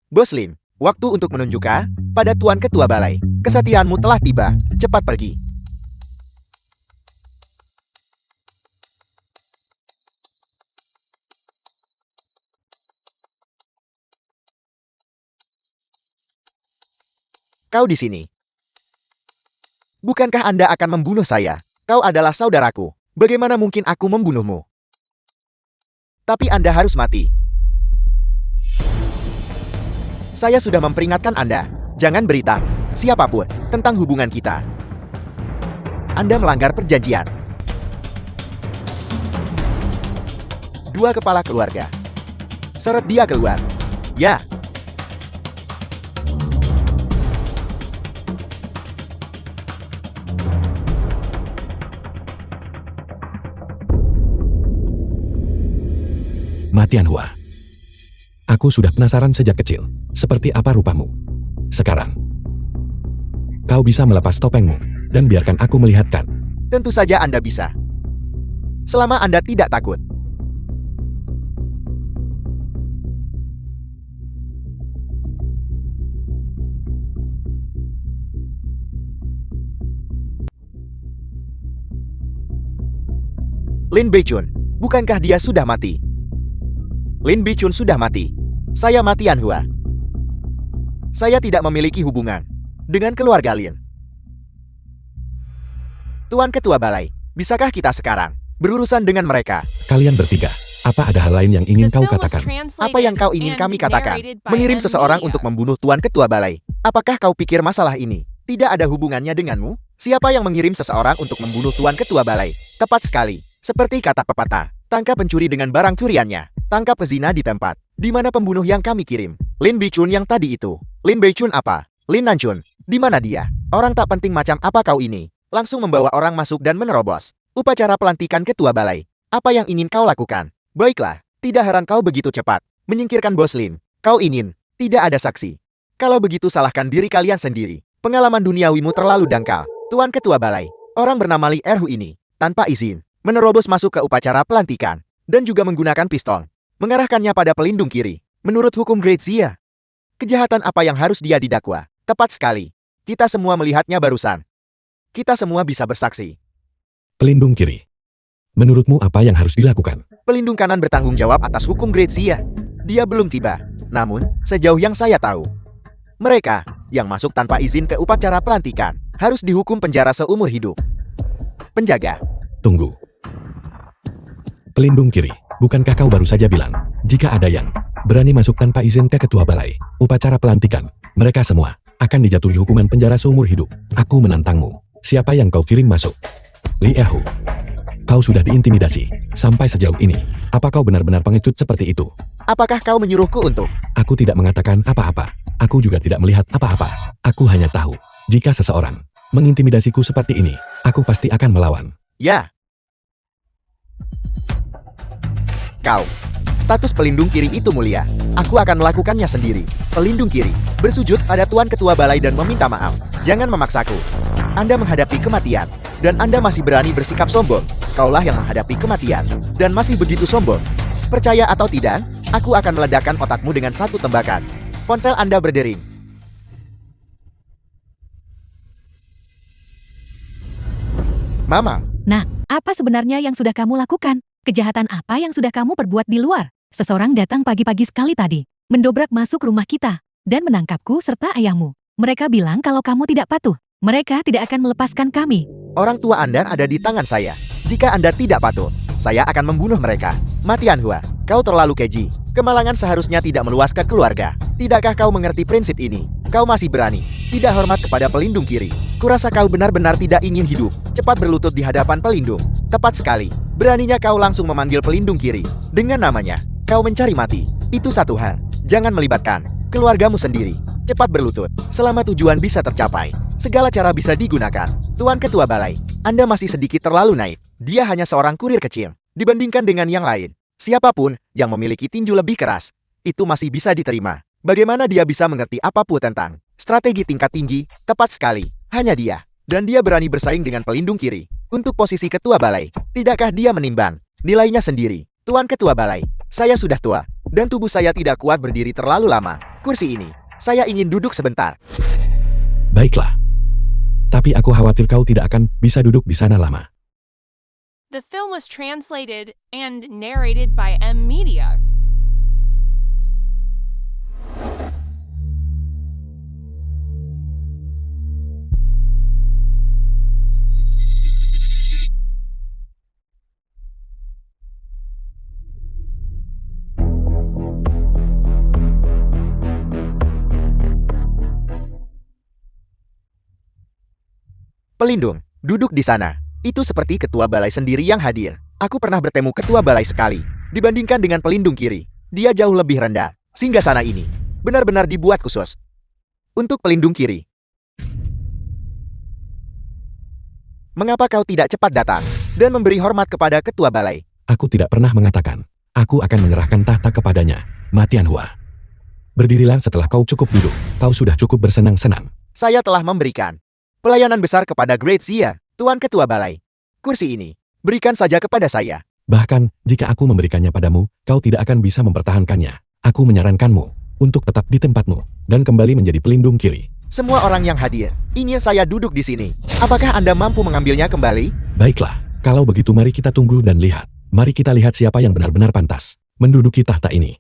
Bos Lin, waktu untuk menunjukkan pada Tuan Ketua Balai. Kesetiaanmu telah tiba. Cepat pergi. kau di sini. Bukankah Anda akan membunuh saya? Kau adalah saudaraku. Bagaimana mungkin aku membunuhmu? Tapi Anda harus mati. Saya sudah memperingatkan Anda. Jangan beritahu siapapun tentang hubungan kita. Anda melanggar perjanjian. Dua kepala keluarga. Seret dia keluar. Ya. Ma Tianhua. Aku sudah penasaran sejak kecil, seperti apa rupamu. Sekarang, kau bisa melepas topengmu, dan biarkan aku melihatkan. Tentu saja Anda bisa. Selama Anda tidak takut. Lin Beichun, bukankah dia sudah mati? Lin Beichun sudah mati. Saya Ma Tianhua. Saya tidak memiliki hubungan dengan keluarga Lin. Tuan Ketua Balai, bisakah kita sekarang berurusan dengan mereka? Kalian bertiga, apa ada hal lain yang ingin The kau film was katakan? translated Apa yang kau ingin and kami katakan? narrated by Mengirim M seseorang Media. untuk membunuh Tuan Ketua Balai. Apakah kau pikir masalah ini tidak ada hubungannya denganmu? Siapa yang mengirim seseorang untuk membunuh Tuan Ketua Balai? Tepat sekali. Seperti kata pepatah, tangkap pencuri dengan barang curiannya. Tangkap pezina di tempat di mana pembunuh yang kami kirim. Lin Beichun yang tadi itu. Lin Beichun apa? Lin Nanchun. Di mana dia? Orang tak penting macam apa kau ini? Langsung membawa orang masuk dan menerobos upacara pelantikan Ketua Balai. Apa yang ingin kau lakukan? Baiklah, tidak heran kau begitu cepat menyingkirkan Bos Lin. Kau ingin tidak ada saksi. Kalau begitu salahkan diri kalian sendiri. Pengalaman duniawimu terlalu dangkal. Tuan Ketua Balai, orang bernama Li Erhu ini, tanpa izin, menerobos masuk ke upacara pelantikan, dan juga menggunakan pistol, mengarahkannya pada pelindung kiri. Menurut hukum Great Xia, kejahatan apa yang harus dia didakwa? Tepat sekali. Kita semua melihatnya barusan. Kita semua bisa bersaksi. Pelindung kiri. Menurutmu apa yang harus dilakukan? Pelindung kanan bertanggung jawab atas hukum Great Xia. Dia belum tiba. Namun, sejauh yang saya tahu, mereka yang masuk tanpa izin ke upacara pelantikan harus dihukum penjara seumur hidup. Penjaga. Tunggu. Pelindung kiri, bukankah kau baru saja bilang, jika ada yang berani masuk tanpa izin ke ketua balai, upacara pelantikan, mereka semua akan dijatuhi hukuman penjara seumur hidup. Aku menantangmu. Siapa yang kau kirim masuk? Li Erhu. Kau sudah diintimidasi sampai sejauh ini. Apa kau benar-benar pengecut seperti itu? Apakah kau menyuruhku untuk? Aku tidak mengatakan apa-apa. Aku juga tidak melihat apa-apa. Aku hanya tahu, jika seseorang mengintimidasiku seperti ini, aku pasti akan melawan. Ya. Kau. Status pelindung kiri itu mulia. Aku akan melakukannya sendiri. Pelindung kiri. Bersujud pada Tuan Ketua Balai dan meminta maaf. Jangan memaksaku. Anda menghadapi kematian. Dan Anda masih berani bersikap sombong. Kaulah yang menghadapi kematian. Dan masih begitu sombong. Percaya atau tidak, aku akan meledakkan otakmu dengan satu tembakan. Ponsel Anda berdering. Mama. Nah, apa sebenarnya yang sudah kamu lakukan? Kejahatan apa yang sudah kamu perbuat di luar? Seseorang datang pagi-pagi sekali tadi, mendobrak masuk rumah kita, dan menangkapku serta ayahmu. Mereka bilang kalau kamu tidak patuh, mereka tidak akan melepaskan kami. Orang tua Anda ada di tangan saya. Jika Anda tidak patuh, saya akan membunuh mereka. Ma Tianhua, kau terlalu keji. Kemalangan seharusnya tidak meluas ke keluarga. Tidakkah kau mengerti prinsip ini? Kau masih berani tidak hormat kepada pelindung kiri. Kurasa kau benar-benar tidak ingin hidup. Cepat berlutut di hadapan pelindung. Tepat sekali. Beraninya kau langsung memanggil pelindung kiri. Dengan namanya, kau mencari mati. Itu satu hal. Jangan melibatkan keluargamu sendiri. Cepat berlutut. Selama tujuan bisa tercapai, segala cara bisa digunakan. Tuan Ketua Balai, Anda masih sedikit terlalu naif. Dia hanya seorang kurir kecil. Dibandingkan dengan yang lain, siapapun yang memiliki tinju lebih keras, itu masih bisa diterima. Bagaimana dia bisa mengerti apapun tentang strategi tingkat tinggi? Tepat sekali. Hanya dia. Dan dia berani bersaing dengan pelindung kiri. Untuk posisi Ketua Balai, tidakkah dia menimbang nilainya sendiri? Tuan Ketua Balai, saya sudah tua. Dan tubuh saya tidak kuat berdiri terlalu lama. Kursi ini, saya ingin duduk sebentar. Baiklah. Tapi aku khawatir kau tidak akan bisa duduk di sana lama. The film was translated and narrated by M Media. Pelindung, duduk di sana. Itu seperti ketua balai sendiri yang hadir. Aku pernah bertemu ketua balai sekali. Dibandingkan dengan pelindung kiri, dia jauh lebih rendah. Singgasana ini benar-benar dibuat khusus untuk pelindung kiri. Mengapa kau tidak cepat datang dan memberi hormat kepada ketua balai? Aku tidak pernah mengatakan. Aku akan menyerahkan tahta kepadanya, Ma Tianhua. Berdirilah setelah kau cukup duduk. Kau sudah cukup bersenang-senang. Saya telah memberikan pelayanan besar kepada Great Xia, Tuan Ketua Balai. Kursi ini, berikan saja kepada saya. Bahkan, jika aku memberikannya padamu, kau tidak akan bisa mempertahankannya. Aku menyarankanmu untuk tetap di tempatmu dan kembali menjadi pelindung kiri. Semua orang yang hadir ingin saya duduk di sini. Apakah Anda mampu mengambilnya kembali? Baiklah, kalau begitu mari kita tunggu dan lihat. Mari kita lihat siapa yang benar-benar pantas menduduki tahta ini.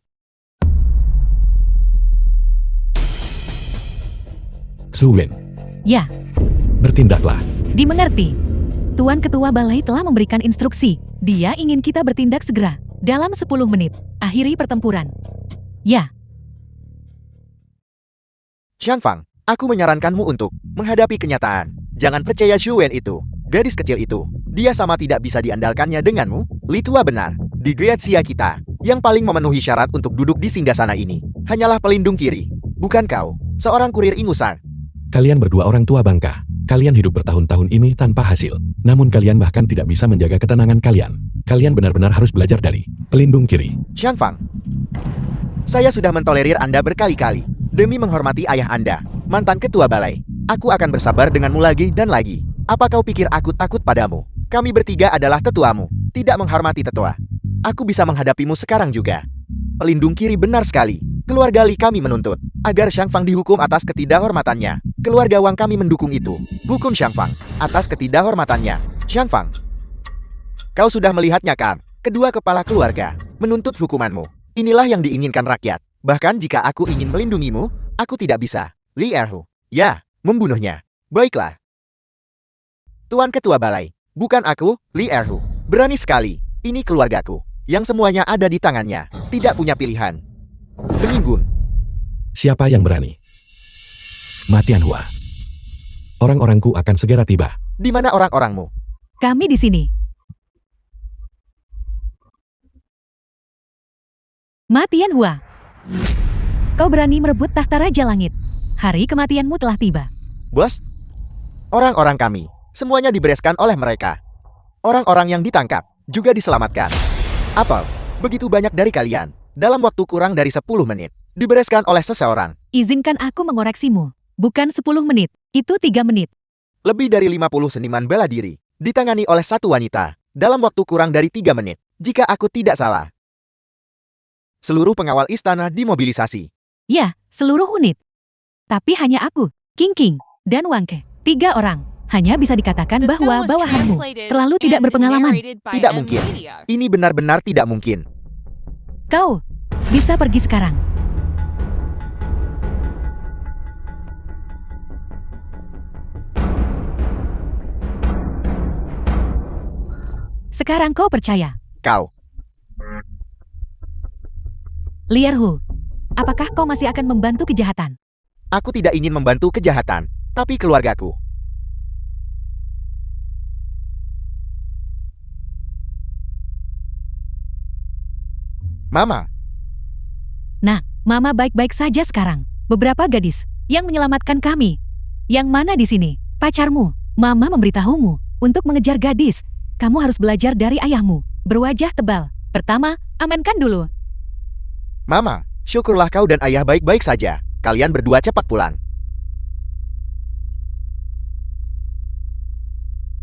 Zhu Wen, Ya, bertindaklah. dimengerti. Tuan Ketua Balai telah memberikan instruksi. Dia ingin kita bertindak segera. Dalam 10 menit, akhiri pertempuran. Ya, Xiang Fang, aku menyarankanmu untuk menghadapi kenyataan. Jangan percaya Zhu Wen itu. Gadis kecil itu, dia sama tidak bisa diandalkannya denganmu. Li Tua benar. Di Great Xia kita, yang paling memenuhi syarat untuk duduk di singgasana ini, hanyalah pelindung kiri. Bukan kau, seorang kurir ingusan. Kalian berdua orang tua bangka. Kalian hidup bertahun-tahun ini tanpa hasil. Namun kalian bahkan tidak bisa menjaga ketenangan kalian. Kalian benar-benar harus belajar dari pelindung kiri. Xiang Fang, saya sudah mentolerir Anda berkali-kali. Demi menghormati ayah Anda, mantan ketua balai. Aku akan bersabar denganmu lagi dan lagi. Apa kau pikir aku takut padamu? Kami bertiga adalah tetuamu. Tidak menghormati tetua. Aku bisa menghadapimu sekarang juga. Pelindung kiri benar sekali. Keluarga Li kami menuntut agar Xiang Fang dihukum atas ketidakhormatannya. Keluarga Wang kami mendukung itu. Hukum Xiang Fang atas ketidakhormatannya. Xiang Fang, kau sudah melihatnya kan? Kedua kepala keluarga menuntut hukumanmu. Inilah yang diinginkan rakyat. Bahkan jika aku ingin melindungimu, aku tidak bisa. Li Erhu, ya, membunuhnya. Baiklah. Tuan Ketua Balai, bukan aku, Li Erhu. Berani sekali. Ini keluargaku, yang semuanya ada di tangannya. Tidak punya pilihan. Peninggun. Siapa yang berani? Ma Tianhua. Orang-orangku akan segera tiba. Di mana orang-orangmu? kami di sini. Ma Tianhua, kau berani merebut tahta Raja Langit. Hari kematianmu telah tiba. Bos, orang-orang kami, semuanya dibereskan oleh mereka. Orang-orang yang ditangkap, juga diselamatkan. Apel, begitu banyak dari kalian, dalam waktu kurang dari 10 menit, dibereskan oleh seseorang. Izinkan aku mengoreksimu. Bukan 10 menit, itu 3 menit. Lebih dari 50 seniman bela diri, ditangani oleh satu wanita, dalam waktu kurang dari 3 menit, jika aku tidak salah. Seluruh pengawal istana dimobilisasi. Ya, seluruh unit. Tapi hanya aku, King King, dan Wangke. 3 orang. Hanya bisa dikatakan The bahwa film was bawahanmu translated terlalu tidak and berpengalaman. narrated by Tidak M. mungkin. Media. Ini benar-benar tidak mungkin. Kau bisa pergi sekarang. Sekarang kau percaya. Kau, Li Erhu, apakah kau masih akan membantu kejahatan? aku tidak ingin membantu kejahatan, tapi keluargaku. Mama, Nah, Mama baik-baik saja sekarang. Beberapa gadis yang menyelamatkan kami. Yang mana di sini? Pacarmu. Mama memberitahumu untuk mengejar gadis. Kamu harus belajar dari ayahmu. Berwajah tebal. Pertama, amankan dulu. Mama, syukurlah kau dan ayah baik-baik saja. Kalian berdua cepat pulang.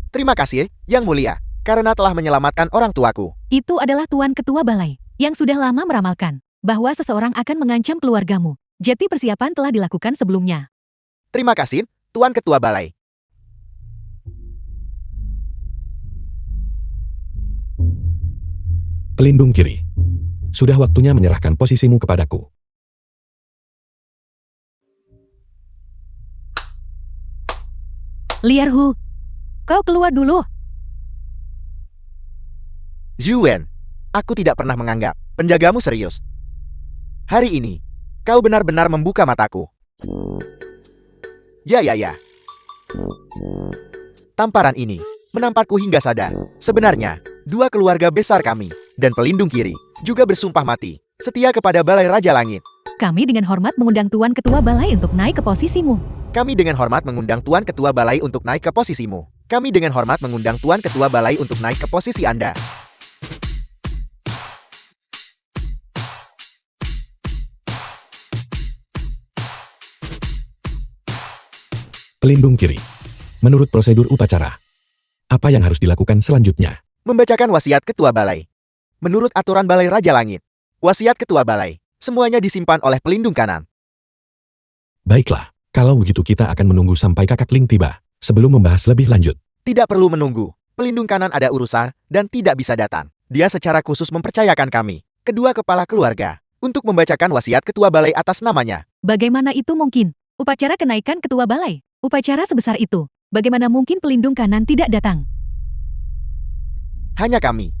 Terima kasih, Yang Mulia, karena telah menyelamatkan orang tuaku. Itu adalah Tuan Ketua Balai yang sudah lama meramalkan bahwa seseorang akan mengancam keluargamu. Jadi persiapan telah dilakukan sebelumnya. Terima kasih, Tuan Ketua Balai. Pelindung kiri. Sudah waktunya menyerahkan posisimu kepadaku. Li Erhu, kau keluar dulu. Zhu Wen, aku tidak pernah menganggap penjagamu serius. Hari ini, kau benar-benar membuka mataku. Ya. Tamparan ini menamparku hingga sadar. Sebenarnya, dua keluarga besar kami dan pelindung kiri juga bersumpah mati setia kepada Balai Raja Langit. Kami dengan hormat mengundang Tuan Ketua Balai untuk naik ke posisimu. Kami dengan hormat mengundang Tuan Ketua Balai untuk naik ke posisimu. Kami dengan hormat mengundang Tuan Ketua Balai untuk naik ke posisi Anda. Pelindung kiri. Menurut prosedur upacara, apa yang harus dilakukan selanjutnya? Membacakan wasiat Ketua Balai. Menurut aturan Balai Raja Langit, wasiat Ketua Balai semuanya disimpan oleh pelindung kanan. Baiklah, kalau begitu kita akan menunggu sampai Kakak Ling tiba, sebelum membahas lebih lanjut. Tidak perlu menunggu. Pelindung kanan ada urusan dan tidak bisa datang. Dia secara khusus mempercayakan kami, kedua kepala keluarga, untuk membacakan wasiat Ketua Balai atas namanya. Bagaimana itu mungkin? Upacara kenaikan Ketua Balai. Upacara sebesar itu. Bagaimana mungkin pelindung kanan tidak datang? Hanya kami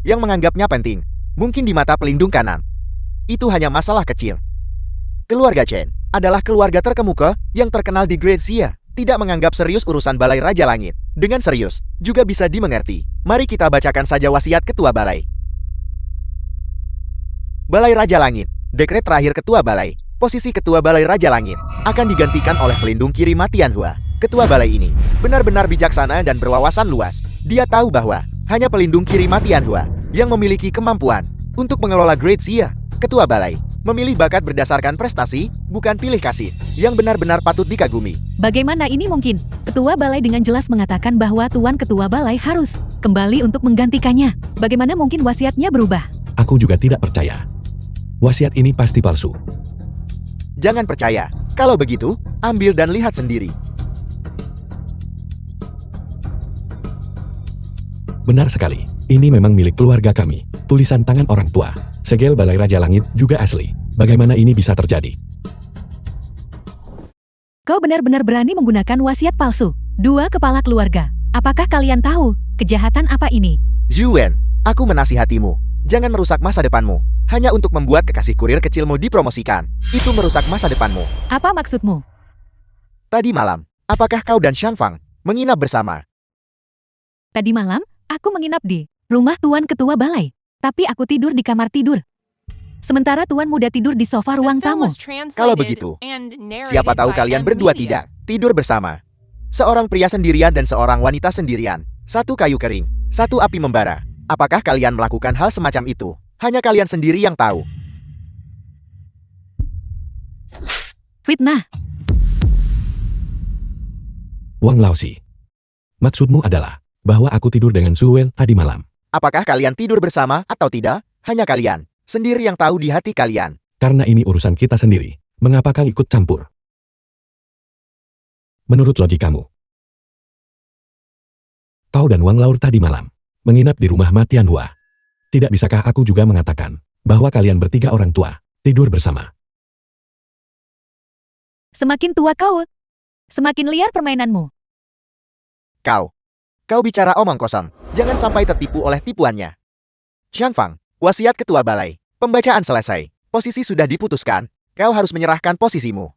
yang menganggapnya penting. Mungkin di mata pelindung kanan itu hanya masalah kecil. Keluarga Chen adalah keluarga terkemuka yang terkenal di Great Xia. Tidak menganggap serius urusan Balai Raja Langit. Dengan serius, juga bisa dimengerti. Mari kita bacakan saja wasiat Ketua Balai. Balai Raja Langit. Dekret terakhir Ketua Balai. Posisi Ketua Balai Raja Langit akan digantikan oleh pelindung kiri Matianhua. Ketua Balai ini benar-benar bijaksana dan berwawasan luas. Dia tahu bahwa hanya pelindung kiri Matianhua yang memiliki kemampuan untuk mengelola Great Xia. Ketua Balai memilih bakat berdasarkan prestasi, bukan pilih kasih, yang benar-benar patut dikagumi. Bagaimana ini mungkin? Ketua Balai dengan jelas mengatakan bahwa Tuan Ketua Balai harus kembali untuk menggantikannya. Bagaimana mungkin wasiatnya berubah? Aku juga tidak percaya. Wasiat ini pasti palsu. Jangan percaya. Kalau begitu, ambil dan lihat sendiri. Benar sekali. Ini memang milik keluarga kami. Tulisan tangan orang tua. Segel Balai Raja Langit juga asli. Bagaimana ini bisa terjadi? Kau benar-benar berani menggunakan wasiat palsu. Dua kepala keluarga. Apakah kalian tahu kejahatan apa ini? Zhuwen, aku menasihatimu. Jangan merusak masa depanmu. Hanya untuk membuat kekasih kurir kecilmu dipromosikan. Itu merusak masa depanmu. Apa maksudmu? Tadi malam, apakah kau dan Shang Fang menginap bersama? Tadi malam, aku menginap di rumah Tuan Ketua Balai. Tapi aku tidur di kamar tidur. Sementara Tuan Muda tidur di sofa ruang tamu. Kalau begitu, siapa tahu kalian berdua tidak tidur bersama. Seorang pria sendirian dan seorang wanita sendirian. Satu kayu kering, satu api membara. Apakah kalian melakukan hal semacam itu? Hanya kalian sendiri yang tahu. Fitnah. Wang Laosi. Maksudmu adalah bahwa aku tidur dengan Zhuwen tadi malam. Apakah kalian tidur bersama atau tidak? Hanya kalian sendiri yang tahu di hati kalian. Karena ini urusan kita sendiri. Mengapa kau ikut campur? Menurut logikamu, kau dan Wang Laur tadi malam menginap di rumah Matianhua. Tidak bisakah aku juga mengatakan bahwa kalian bertiga orang tua tidur bersama? Semakin tua kau, semakin liar permainanmu. Kau bicara omong kosong. Jangan sampai tertipu oleh tipuannya. Shang Fang, wasiat Ketua Balai. Pembacaan selesai. Posisi sudah diputuskan. Kau harus menyerahkan posisimu.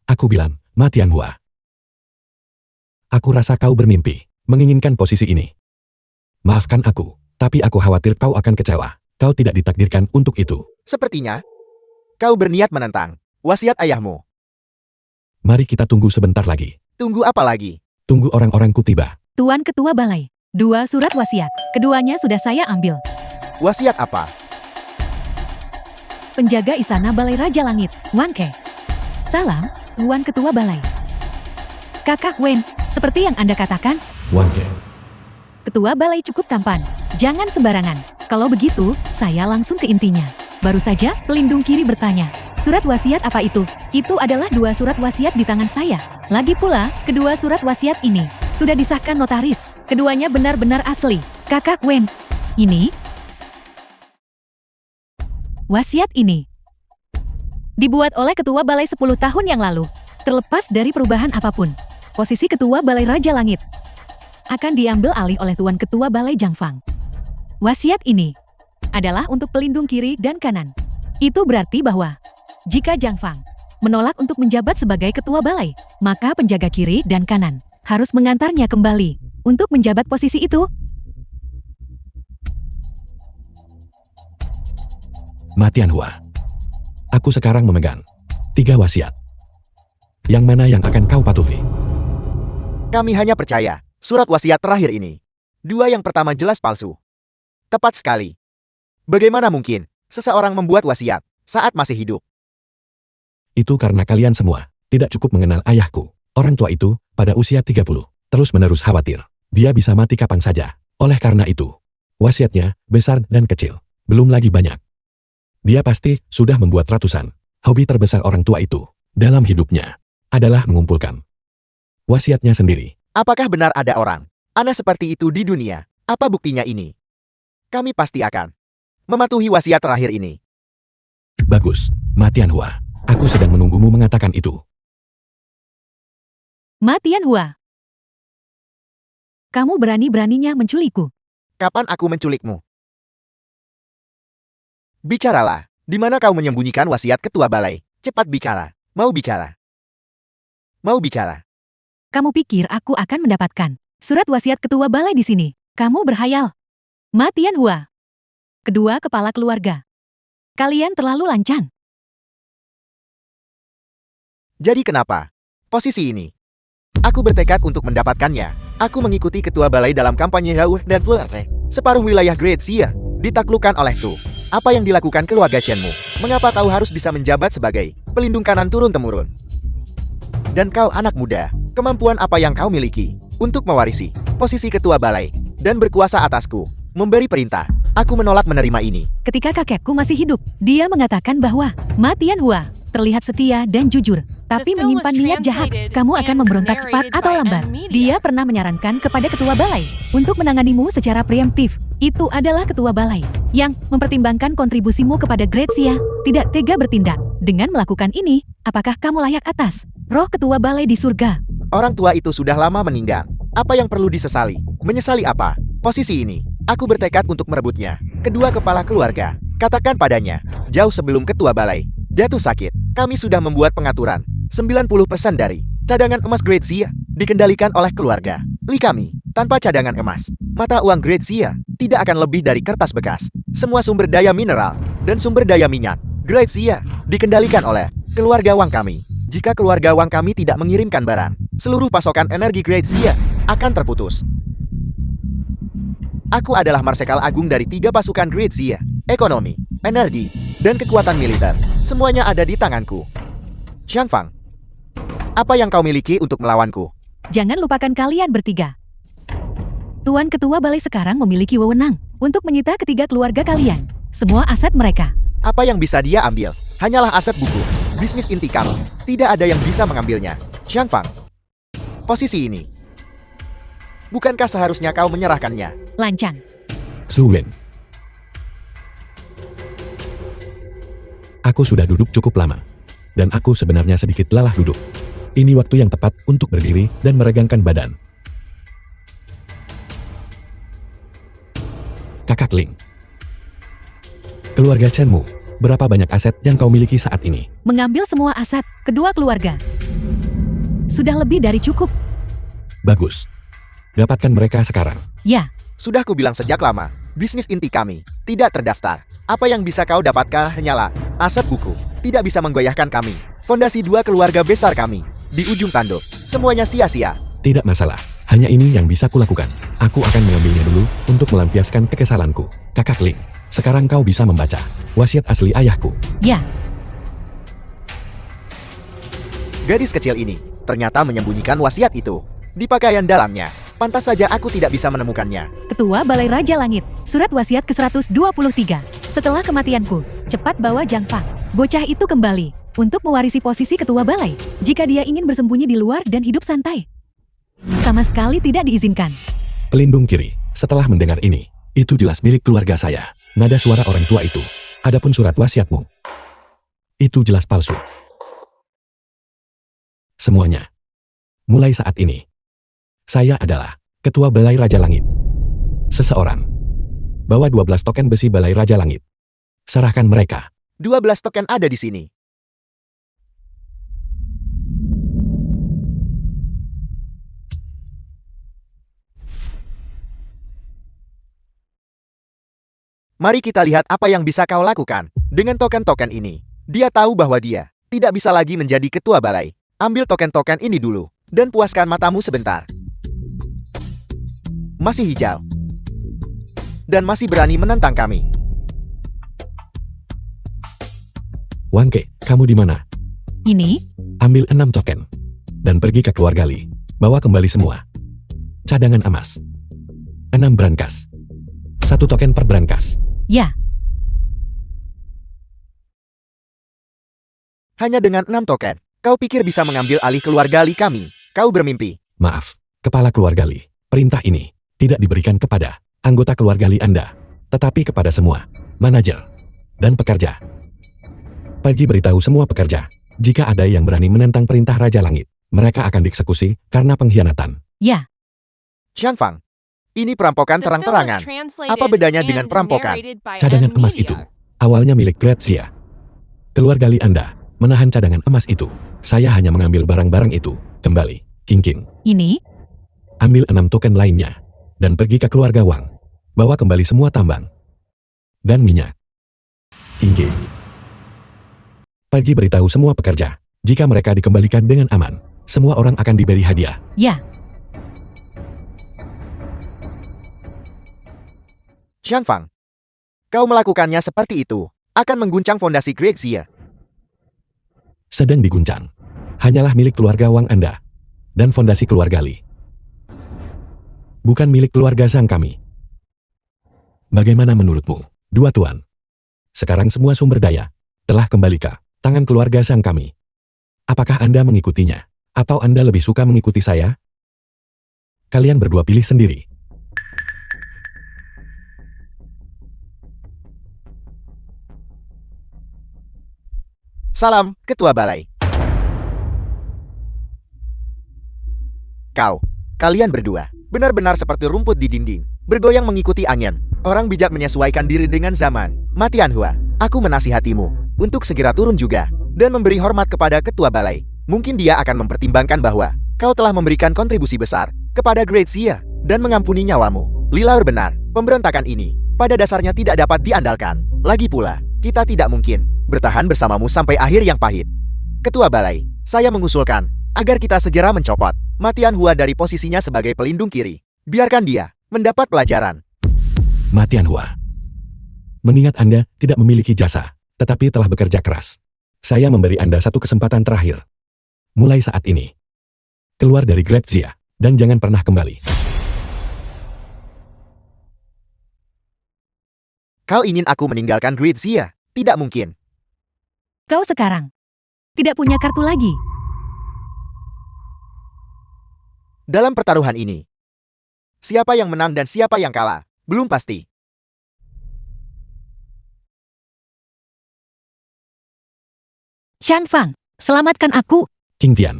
Aku bilang, Matianhua. Aku rasa kau bermimpi menginginkan posisi ini. Maafkan aku, tapi aku khawatir kau akan kecewa. Kau tidak ditakdirkan untuk itu. Sepertinya kau berniat menentang wasiat ayahmu. Mari kita tunggu sebentar lagi. Tunggu apa lagi? Tunggu orang-orangku tiba. Tuan Ketua Balai. 2 surat wasiat. Keduanya sudah saya ambil. Wasiat apa? Penjaga Istana Balai Raja Langit, Wang Ke. Salam, Tuan Ketua Balai. Kakak Wen, seperti yang Anda katakan, Wang Ke. Ketua Balai cukup tampan. Jangan sembarangan. Kalau begitu, saya langsung ke intinya. Baru saja, pelindung kiri bertanya, surat wasiat apa itu? Itu adalah 2 surat wasiat di tangan saya. Lagi pula, kedua surat wasiat ini sudah disahkan notaris. Keduanya benar-benar asli. Kakak Wen, ini wasiat ini dibuat oleh Ketua Balai 10 tahun yang lalu. Terlepas dari perubahan apapun, posisi Ketua Balai Raja Langit akan diambil alih oleh Tuan Ketua Balai Zhang Fang. Wasiat ini adalah untuk pelindung kiri dan kanan. Itu berarti bahwa jika Zhang Fang menolak untuk menjabat sebagai Ketua Balai, maka penjaga kiri dan kanan harus mengantarnya kembali untuk menjabat posisi itu. Ma Tianhua. Aku sekarang memegang 3 wasiat. Yang mana yang akan kau patuhi? Kami hanya percaya surat wasiat terakhir ini. 2 yang pertama jelas palsu. Tepat sekali. Bagaimana mungkin seseorang membuat wasiat saat masih hidup? Itu karena kalian semua tidak cukup mengenal ayahku. Orang tua itu pada usia 30 terus-menerus khawatir dia bisa mati kapan saja. Oleh karena itu, wasiatnya besar dan kecil. Belum lagi banyak. Dia pasti sudah membuat ratusan. Hobi terbesar orang tua itu dalam hidupnya adalah mengumpulkan wasiatnya sendiri. Apakah benar ada orang aneh seperti itu di dunia? Apa buktinya ini? Kami pasti akan mematuhi wasiat terakhir ini. Bagus, Ma Tianhua. Aku sedang menunggumu mengatakan itu. Ma Tianhua. Kamu berani-beraninya menculikku. Kapan aku menculikmu? Bicaralah. Di mana kau menyembunyikan wasiat ketua balai? Cepat bicara. Mau bicara. Mau bicara. Kamu pikir aku akan mendapatkan surat wasiat ketua balai di sini? Kamu berhayal. Ma Tianhua. Kedua kepala keluarga. Kalian terlalu lancang. Jadi kenapa? Posisi ini. Aku bertekad untuk mendapatkannya. Aku mengikuti ketua balai dalam kampanye Hauth dan Fleuve. Separuh wilayah Great Xia ditaklukkan oleh Tu. Apa yang dilakukan keluarga Shenmu? Mengapa kau harus bisa menjabat sebagai pelindung kanan turun-temurun? Dan kau anak muda, kemampuan apa yang kau miliki untuk mewarisi posisi ketua balai dan berkuasa atasku? Memberi perintah. Aku menolak menerima ini. Ketika kakekku masih hidup, dia mengatakan bahwa Ma Tianhua terlihat setia dan jujur, tapi The film menyimpan was niat jahat. translated Kamu akan and memberontak cepat narrated atau by lambat. N-Media. Dia pernah menyarankan kepada ketua balai untuk menanganimu secara preemptif. Itu adalah ketua balai yang mempertimbangkan kontribusimu kepada Great Xia, tidak tega bertindak. Dengan melakukan ini, apakah kamu layak atas roh ketua balai di surga? Orang tua itu sudah lama meninggal. Apa yang perlu disesali? Menyesali apa? Posisi ini, aku bertekad untuk merebutnya. Kedua kepala keluarga, katakan padanya, jauh sebelum ketua balai jatuh sakit, kami sudah membuat pengaturan. 90% dari cadangan emas Great Xia dikendalikan oleh keluarga Li kami. Tanpa cadangan emas, mata uang Great Xia tidak akan lebih dari kertas bekas. Semua sumber daya mineral dan sumber daya minyak Great Xia dikendalikan oleh keluarga Wang kami. Jika keluarga Wang kami tidak mengirimkan barang, seluruh pasokan energi Great Xia akan terputus. Aku adalah Marsekal Agung dari 3 pasukan Great Xia. Ekonomi, energi, dan kekuatan militer. Semuanya ada di tanganku. Xiang Fang, apa yang kau miliki untuk melawanku? Jangan lupakan kalian bertiga. Tuan Ketua Balai sekarang memiliki wewenang untuk menyita ketiga keluarga kalian. Semua aset mereka. Apa yang bisa dia ambil? Hanyalah aset buku. Bisnis inti kami. Tidak ada yang bisa mengambilnya. Xiang Fang, posisi ini. Bukankah seharusnya kau menyerahkannya? Lancang. Su Wen. Aku sudah duduk cukup lama. Dan aku sebenarnya sedikit lelah duduk. Ini waktu yang tepat untuk berdiri dan meregangkan badan. Kakak Ling. Keluarga Shenmu, berapa banyak aset yang kau miliki saat ini? Mengambil semua aset kedua keluarga. Sudah lebih dari cukup. Bagus. Dapatkan mereka sekarang. Ya, Sudah kubilang sejak lama, bisnis inti kami tidak terdaftar. Apa yang bisa kau dapatkan hanyalah aset buku. Tidak bisa menggoyahkan kami. Fondasi 2 keluarga besar kami di ujung tanduk. Semuanya sia-sia. Tidak masalah. Hanya ini yang bisa kulakukan. Aku akan mengambilnya dulu untuk melampiaskan kekesalanku. Kakak Ling, sekarang kau bisa membaca wasiat asli ayahku. ya. Gadis kecil ini ternyata menyembunyikan wasiat itu di pakaian dalamnya. Pantas saja aku tidak bisa menemukannya. Ketua Balai Raja Langit, surat wasiat ke-123. Setelah kematianku, cepat bawa Zhang Fang, bocah itu kembali, untuk mewarisi posisi ketua balai, jika dia ingin bersembunyi di luar dan hidup santai. Sama sekali tidak diizinkan. Pelindung kiri, setelah mendengar ini, itu jelas milik keluarga saya. Nada suara orang tua itu. Adapun surat wasiatmu, itu jelas palsu. Semuanya. Mulai saat ini, saya adalah Ketua Balai Raja Langit. Seseorang. Bawa 12 token besi Balai Raja Langit. Serahkan mereka. 12 token ada di sini. Mari kita lihat apa yang bisa kau lakukan. Dengan token-token ini, dia tahu bahwa dia tidak bisa lagi menjadi ketua balai. Ambil token-token ini dulu, dan puaskan matamu sebentar. Masih hijau. Dan masih berani menentang kami. Wangke, kamu di mana? Ini, Ambil 6 token. Dan pergi ke keluarga Li. Bawa kembali semua. Cadangan emas. 6 brankas. 1 token per brankas. ya, Hanya dengan 6 token, kau pikir bisa mengambil alih keluarga Li kami? Kau bermimpi. Maaf, kepala keluarga Li. Perintah ini tidak diberikan kepada anggota keluarga Li Anda, tetapi kepada semua manajer dan pekerja. Pergi beritahu semua pekerja, jika ada yang berani menentang perintah Raja Langit, mereka akan dieksekusi karena pengkhianatan. ya. Xiangfang, ini perampokan The film was terang-terangan. translated Apa bedanya and dengan perampokan? narrated by Cadangan M emas Media. itu awalnya milik Grazia. Keluarga Li Anda menahan cadangan emas itu. Saya hanya mengambil barang-barang itu kembali. King, Ini, ambil 6 token lainnya dan pergi ke keluarga Wang. Bawa kembali semua tambang dan minyak. King, pergi beritahu semua pekerja, jika mereka dikembalikan dengan aman, semua orang akan diberi hadiah. ya. Xiangfang, kau melakukannya seperti itu, akan mengguncang fondasi Grazia. Sedang diguncang. Hanyalah milik keluarga Wang Anda dan fondasi keluarga Li. Bukan milik keluarga Zhang kami. Bagaimana menurutmu, dua tuan? Sekarang semua sumber daya telah kembali ke tangan keluarga Zhang kami. Apakah Anda mengikutinya? Atau Anda lebih suka mengikuti saya? Kalian berdua pilih sendiri. Salam, Ketua Balai. Kalian berdua, benar-benar seperti rumput di dinding, bergoyang mengikuti angin. Orang bijak menyesuaikan diri dengan zaman. Matian Hua, aku menasihatimu untuk segera turun juga, dan memberi hormat kepada Ketua Balai. Mungkin dia akan mempertimbangkan bahwa kau telah memberikan kontribusi besar kepada Grazia, dan mengampuni nyawamu. Lilaur benar, pemberontakan ini pada dasarnya tidak dapat diandalkan. Lagi pula, kita tidak mungkin bertahan bersamamu sampai akhir yang pahit. Ketua Balai, saya mengusulkan agar kita segera mencopot Matian Hua dari posisinya sebagai pelindung kiri. Biarkan dia mendapat pelajaran. Matian Hua. Mengingat Anda tidak memiliki jasa, tetapi telah bekerja keras. Saya memberi Anda satu kesempatan terakhir. Mulai saat ini, keluar dari Grazia, dan jangan pernah kembali. Kau ingin aku meninggalkan Grazia? Tidak mungkin. Kau sekarang tidak punya kartu lagi. Dalam pertaruhan ini, siapa yang menang dan siapa yang kalah, belum pasti. Xiangfang, selamatkan aku. King Tian.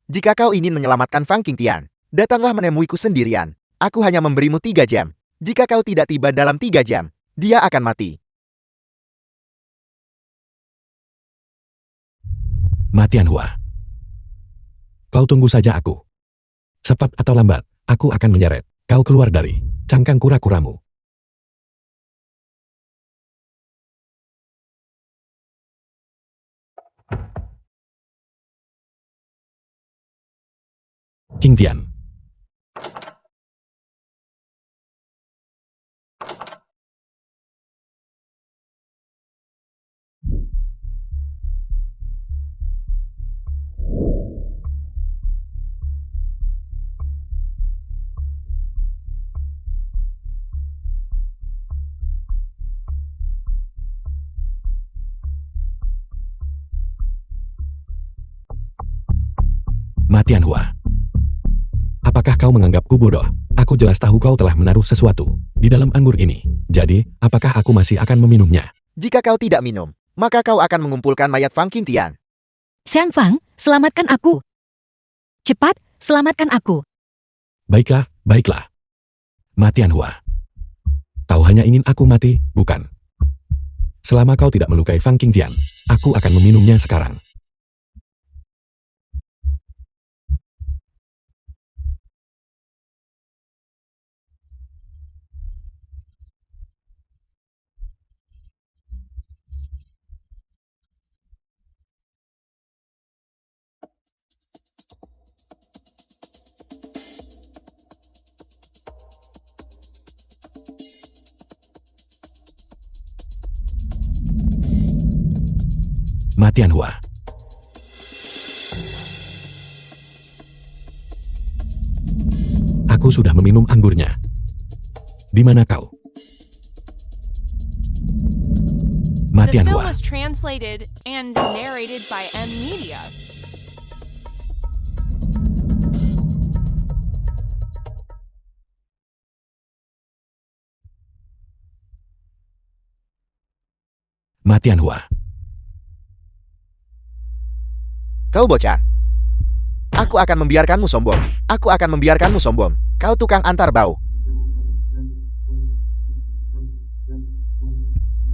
Jika kau ingin menyelamatkan Fang Qingtian, datanglah menemuiku sendirian. Aku hanya memberimu 3 jam. Jika kau tidak tiba dalam 3 jam, dia akan mati. Matian Hua. Kau tunggu saja aku. Cepat atau lambat, aku akan menyeret kau keluar dari cangkang kura-kuramu. King Tian. Matian Hua. Apakah kau menganggapku bodoh? Aku jelas tahu kau telah menaruh sesuatu di dalam anggur ini. Jadi, apakah aku masih akan meminumnya? Jika kau tidak minum, maka kau akan mengumpulkan mayat Fang Qingtian. Xiangfang, selamatkan aku. Cepat, selamatkan aku. Baiklah, baiklah. Matian Hua. Kau hanya ingin aku mati, bukan? Selama kau tidak melukai Fang Qingtian, aku akan meminumnya sekarang. Ma Tianhua. Aku sudah meminum anggurnya. Di mana kau? Ma The film Tianhua. was translated and narrated by M Media. Ma Tianhua. Kau bocah. Aku akan membiarkanmu sombong. Aku akan membiarkanmu sombong. Kau tukang antar bau.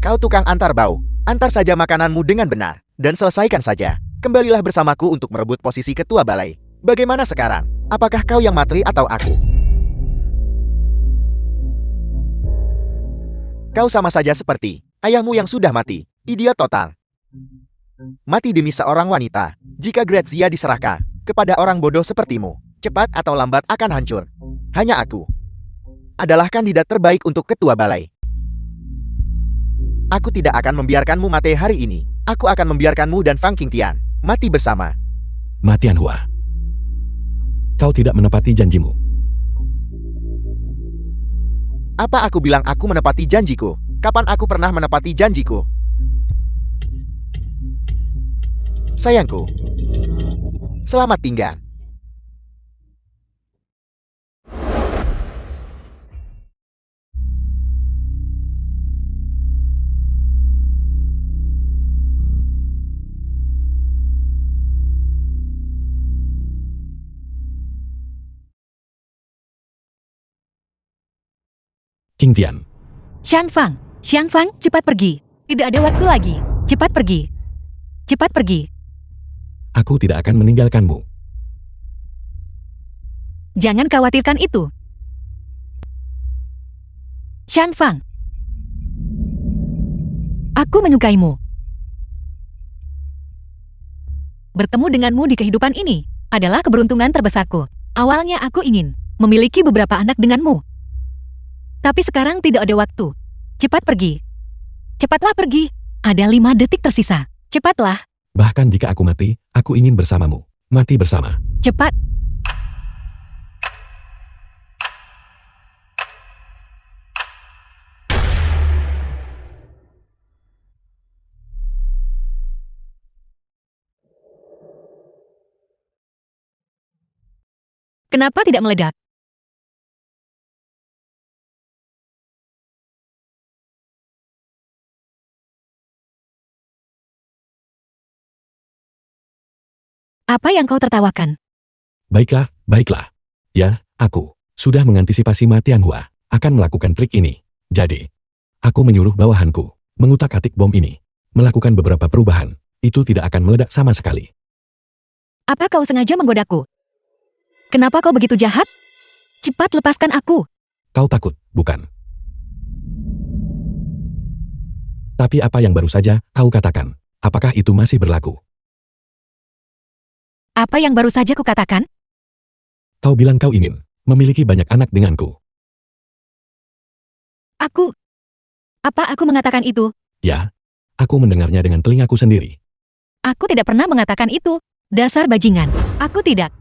Kau tukang antar bau. Antar saja makananmu dengan benar. Dan selesaikan saja. Kembalilah bersamaku untuk merebut posisi ketua balai. Bagaimana sekarang? Apakah kau yang mati atau aku? Kau sama saja seperti ayahmu yang sudah mati. Idiot total. Mati demi seorang wanita. Jika Grazia diserahkan kepada orang bodoh sepertimu, cepat atau lambat akan hancur. Hanya aku adalah kandidat terbaik untuk ketua balai. Aku tidak akan membiarkanmu mati hari ini. Aku akan membiarkanmu dan Fang Qingtian mati bersama. Ma Tianhua. Kau tidak menepati janjimu. Apa aku bilang aku menepati janjiku? Kapan aku pernah menepati janjiku? Sayangku. Selamat tinggal. Qingtian. Xiang Fang, cepat pergi. Tidak ada waktu lagi. Cepat pergi. Cepat pergi. Aku tidak akan meninggalkanmu. Jangan khawatirkan itu. Xiang Fang. Aku menyukaimu. Bertemu denganmu di kehidupan ini adalah keberuntungan terbesarku. Awalnya aku ingin memiliki beberapa anak denganmu. Tapi sekarang tidak ada waktu. Cepat pergi. Cepatlah pergi. Ada 5 detik tersisa. Cepatlah. Bahkan jika aku mati, aku ingin bersamamu. Mati bersama. Cepat. Kenapa tidak meledak? Apa yang kau tertawakan? Baiklah, baiklah. Ya, aku sudah mengantisipasi Ma Tianhua akan melakukan trik ini. Jadi, aku menyuruh bawahanku mengutak-atik bom ini. Melakukan beberapa perubahan. Itu tidak akan meledak sama sekali. Apa kau sengaja menggodaku? Kenapa kau begitu jahat? Cepat lepaskan aku. Kau takut, bukan? Tapi apa yang baru saja kau katakan? Apakah itu masih berlaku? Apa yang baru saja kukatakan? Kau bilang kau ingin memiliki banyak anak denganku. Apa aku mengatakan itu? Ya, aku mendengarnya dengan telingaku sendiri. Aku tidak pernah mengatakan itu. Dasar bajingan. Aku tidak.